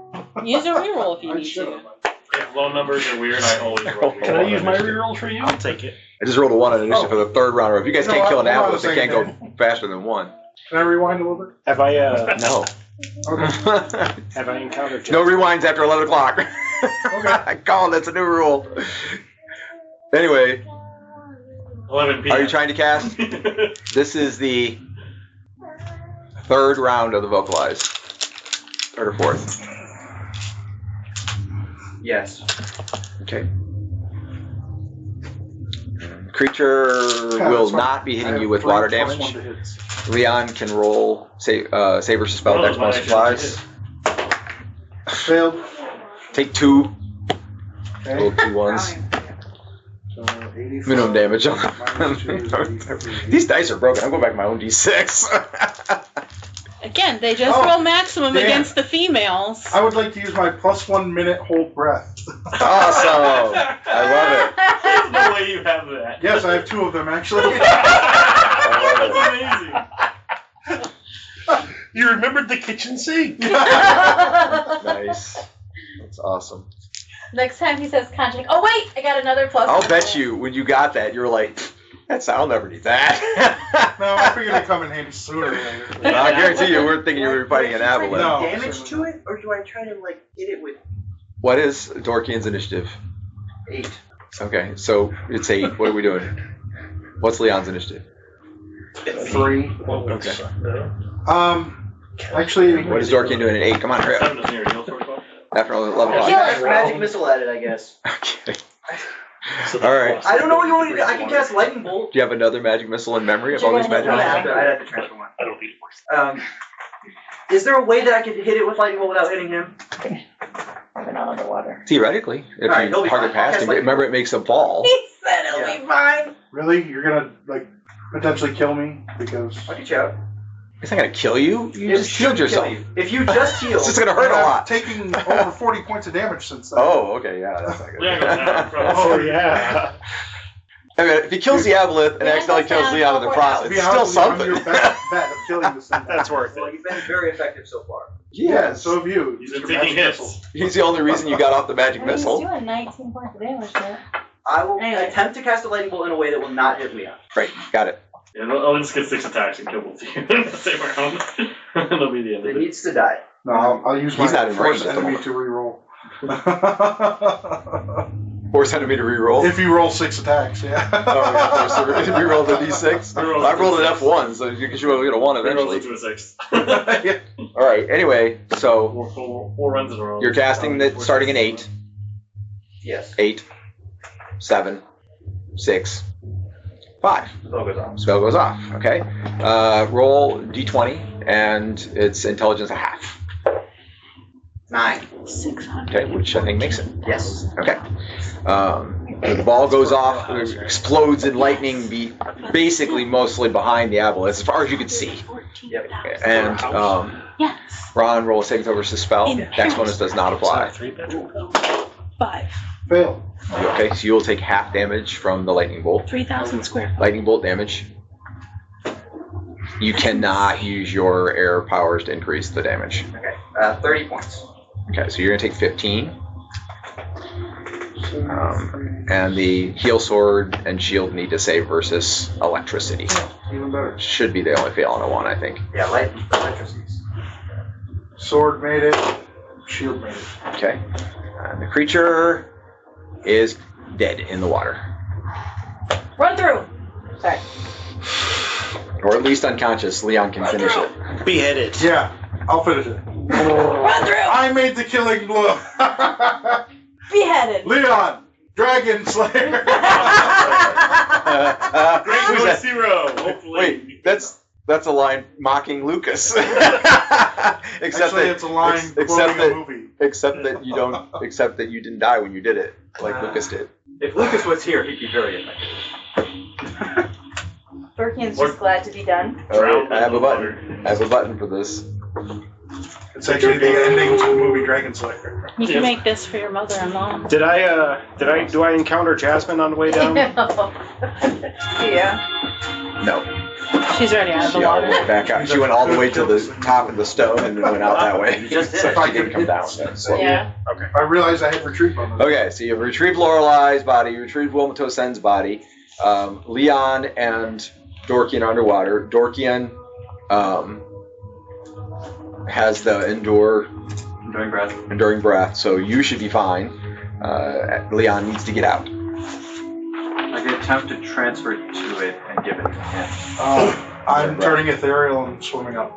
Use a reroll if you I need should to. have. If low numbers are weird, I always roll. Can I use my reroll for you? I'll take it. I just rolled a 1 on initiative for the third round. If you guys No, can't kill an I'm on the Aboleth, they same can't go faster than 1. Can I rewind a little bit? Have I No. Okay. have I encountered No rewinds after 11 o'clock. Okay. I call it. That's a new rule. Anyway, 11 p.m. are you trying to cast? This is the third round of the vocalize. Third or fourth. Yes. Okay. Creature will that's fine. not be I hitting have you with 3 water plus damage. 1 to hits. Leon can roll save versus spell Oh, dex my multiplies. Failed. Take 2. Okay. Roll 2 ones. So 85 Minimum damage on minus 2 is 83. These dice are broken. I'm going back to my own d6. Again, they just Oh, roll maximum damn. against the females. I would like to use my +1 minute hold breath. Awesome. I love it. There's no way you have that. Yes, I have 2 of them actually. That's amazing. You remembered the kitchen sink. Nice. That's awesome. Next time he says contract. Oh wait, I got another plus. I'll bet you when you got that, you were like, I'll never need that. No, I figured it'd come in handy sooner or later. I guarantee you weren't thinking you were fighting an Aboleth. No. Damage to it, or do I try to like hit it with What is Dorkian's initiative? 8? Okay, so it's 8. What are we doing? What's Leon's initiative? 3. Okay. Actually, What is Dorkian doing at 8? Come on, hurry up. 7 doesn't heal 12 o'clock. After 11 Kill o'clock. it, magic missile at it, I guess. Okay. Alright. I don't know what you want me to do. I can cast lightning bolt. Do you have another magic missile in memory of all these magic I'd missiles? have to transfer one. I don't need worse. Is there a way that I could hit it with lightning bolt without hitting him? I'm not underwater. Theoretically, if Alright, you he'll be target fine. I'll past cast him, lightning remember it makes a ball. He said it'll be fine. really? You're gonna like potentially kill me because I'll get you out. It's not gonna kill you. You It just healed should kill yourself. you. If you just heal, It's just gonna hurt a I've lot. taken over 40 points of damage since then. Oh, okay, yeah, that's not good. Leon goes down. Oh, yeah. I mean, if he kills the Aboleth and Leon accidentally goes kills down, Leon in the teleport out. To process, be it's honest still with you, I'm something. your best bet of killing this thing. That's worth well, it. you've been very effective so far. Yeah, so have you. He's Use been your taking magic hits. missile. He's the only reason you got off the magic I mean, he's missile. doing 19 points of damage there. I will Anyway. attempt to cast a lightning bolt in a way that will not hit Leon. Right, got it. Yeah, I'll just get 6 attacks and kill both of you in the same round. That'll be the end It of it. needs to die. No, I'll use He's not my in force range at the enemy moment. to reroll. Force enemy to reroll. If you roll 6 attacks, yeah. Oh, yeah, so we rolled a d6. I rolled an F1, so you should get a 1 Rolls eventually. into a 6. Alright, anyway, so Four runs in a row. you're casting that starting in 8. Yes. 8, 7, 6, 5. Spell goes off. Spell goes off, okay? Roll d20, and it's intelligence a half. 9. 600. Okay, which I think makes it. Yes. Okay. The ball goes off, it explodes in lightning, basically mostly behind the Aboleth, as far as you could see. And Yes. Ron, roll a saving throw versus spell. In Next bonus does not apply. 5. Fail. Okay, so you will take half damage from the lightning bolt. 3,000 square. Lightning bolt damage. You cannot use your air powers to increase the damage. Okay, 30 points. Okay, so you're gonna take 15. And the heal sword and shield need to save versus electricity. Even better. Should be the only fail on a one, I think. Yeah, electricity. Sword made it. Shield made it. Okay. And the creature is dead in the water. Run through. Sorry. Or at least unconscious. Leon can finish it. Beheaded. Yeah, I'll finish it. Run through. I made the killing blow. Beheaded. Leon, Dragon Slayer. Great Who's Noise that? Zero. Hopefully. Wait, that's a line mocking Lucas. Except Actually, that it's a line except quoting that a movie. except that you don't except that you didn't die when you did it, like Lucas did. If Lucas was here, he'd be very effective. Dorkian's just glad to be done. All right, I have a button. I have a button for this. It's actually the ending to the movie Dragon Slayer. You can make this for your mother-in-law. Do I encounter Jasmine on the way down? Yeah. No. She's already out of the She all water. went back out. She went all the way to the top of the stone and then went out that way. Just did So it. she didn't come down. So. Yeah. I realized I had retrieved on this. Okay, so you have retrieved Lorelei's body, you retrieved Wilmato Sen's body. Leon and Dorkian are underwater. Dorkian has the enduring breath, so you should be fine. Leon needs to get out. I can attempt to transfer to it and give it to him. I'm turning ethereal and swimming up.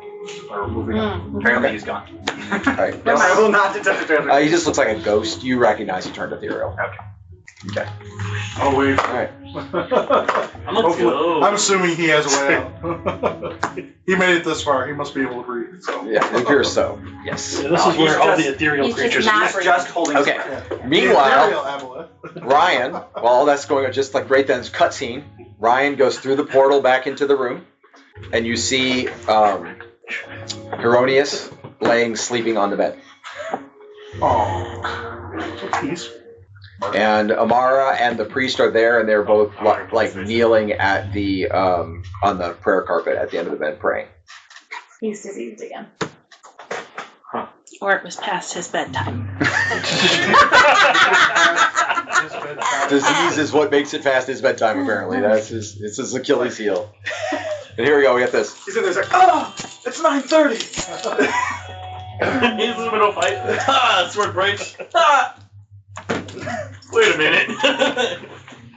Or moving up. Apparently he's gone. Alright. I will not attempt to transfer. He just looks like a ghost. You recognize he turned ethereal. Okay. Oh, wait. Alright. I'm assuming he has a way out. He made it this far. He must be able to breathe. So. Yeah, it appears so. Yes. Yeah, this is where all the ethereal he's creatures just not are. breathing. Just holding his Okay. breath. Meanwhile, The ethereal Aboleth. Ryan, while all that's going on, just like right then, cutscene, Ryan goes through the portal back into the room, and you see Hieronymus sleeping on the bed. Oh. Peace. And Amara and the priest are there, and they're both like kneeling at the on the prayer carpet at the end of the bed praying. He's diseased again. Or it was past his bedtime. Disease is what makes it past his bedtime. Apparently, it's his Achilles heel. And here we go. We got this. He's in there, he's like, oh, it's 9:30. He's in the middle of a fight. Ah, sword breaks. Ah. Wait a minute.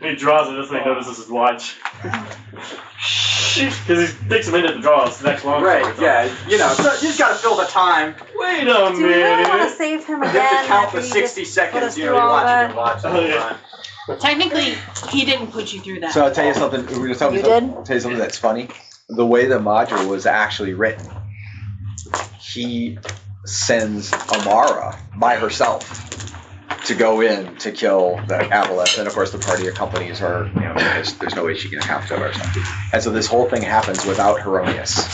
He draws it, this thing notices his watch. Because he takes a minute to draw his next long Right, sword. yeah, you know, so you just gotta fill the time. Wait a Do we really want to minute. save him You again? have to count after the you 60 just put us seconds, you know, through you're all watching that? and watching the Oh, whole yeah. time. Technically, he didn't put you through that. So I'll tell you something. Tell You you did? something that's funny. The way the module was actually written, he sends Amara by herself to go in to kill the Aboleth, and of course the party accompanies her. You know, there's no way she can have to herself. And so this whole thing happens without Hieronymus.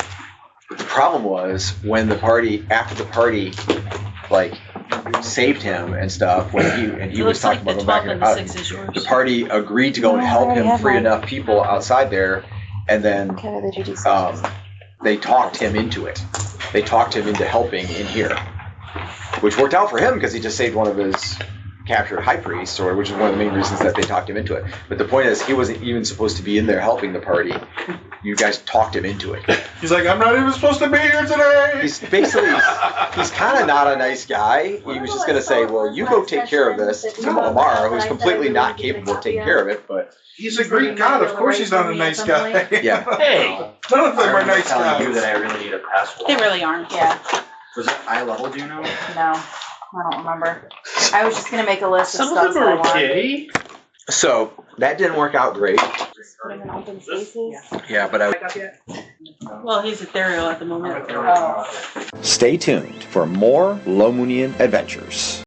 But the problem was when after the party, like saved him and stuff, when he It was looks talking like the about 12 going and back the in, 6 is yours. the party agreed to go and help him free enough people outside there, and then Okay, the GD they talked him into it. They talked him into helping in here, which worked out for him because he just saved one of his captured high priests, which is one of the main reasons that they talked him into it. But the point is, he wasn't even supposed to be in there helping the party. You guys talked him into it. He's like, I'm not even supposed to be here today. He's basically, he's kind of not a nice guy. He was just going to say, well, you go take care of this to Amara, who's completely not capable of taking care of it, but... He's a Greek god. Of course he's not a nice guy. Yeah. Hey! None of them are nice telling you guys. that I really need a password. They really aren't. Yeah. Was it eye level, do you know? No, I don't remember. I was just gonna make a list of Some stuff of them that I are wanted. okay. So, that didn't work out great. Just put them in open spaces. Yeah, but I... Well, he's ethereal at the moment. Oh. Stay tuned for more Lomunian adventures.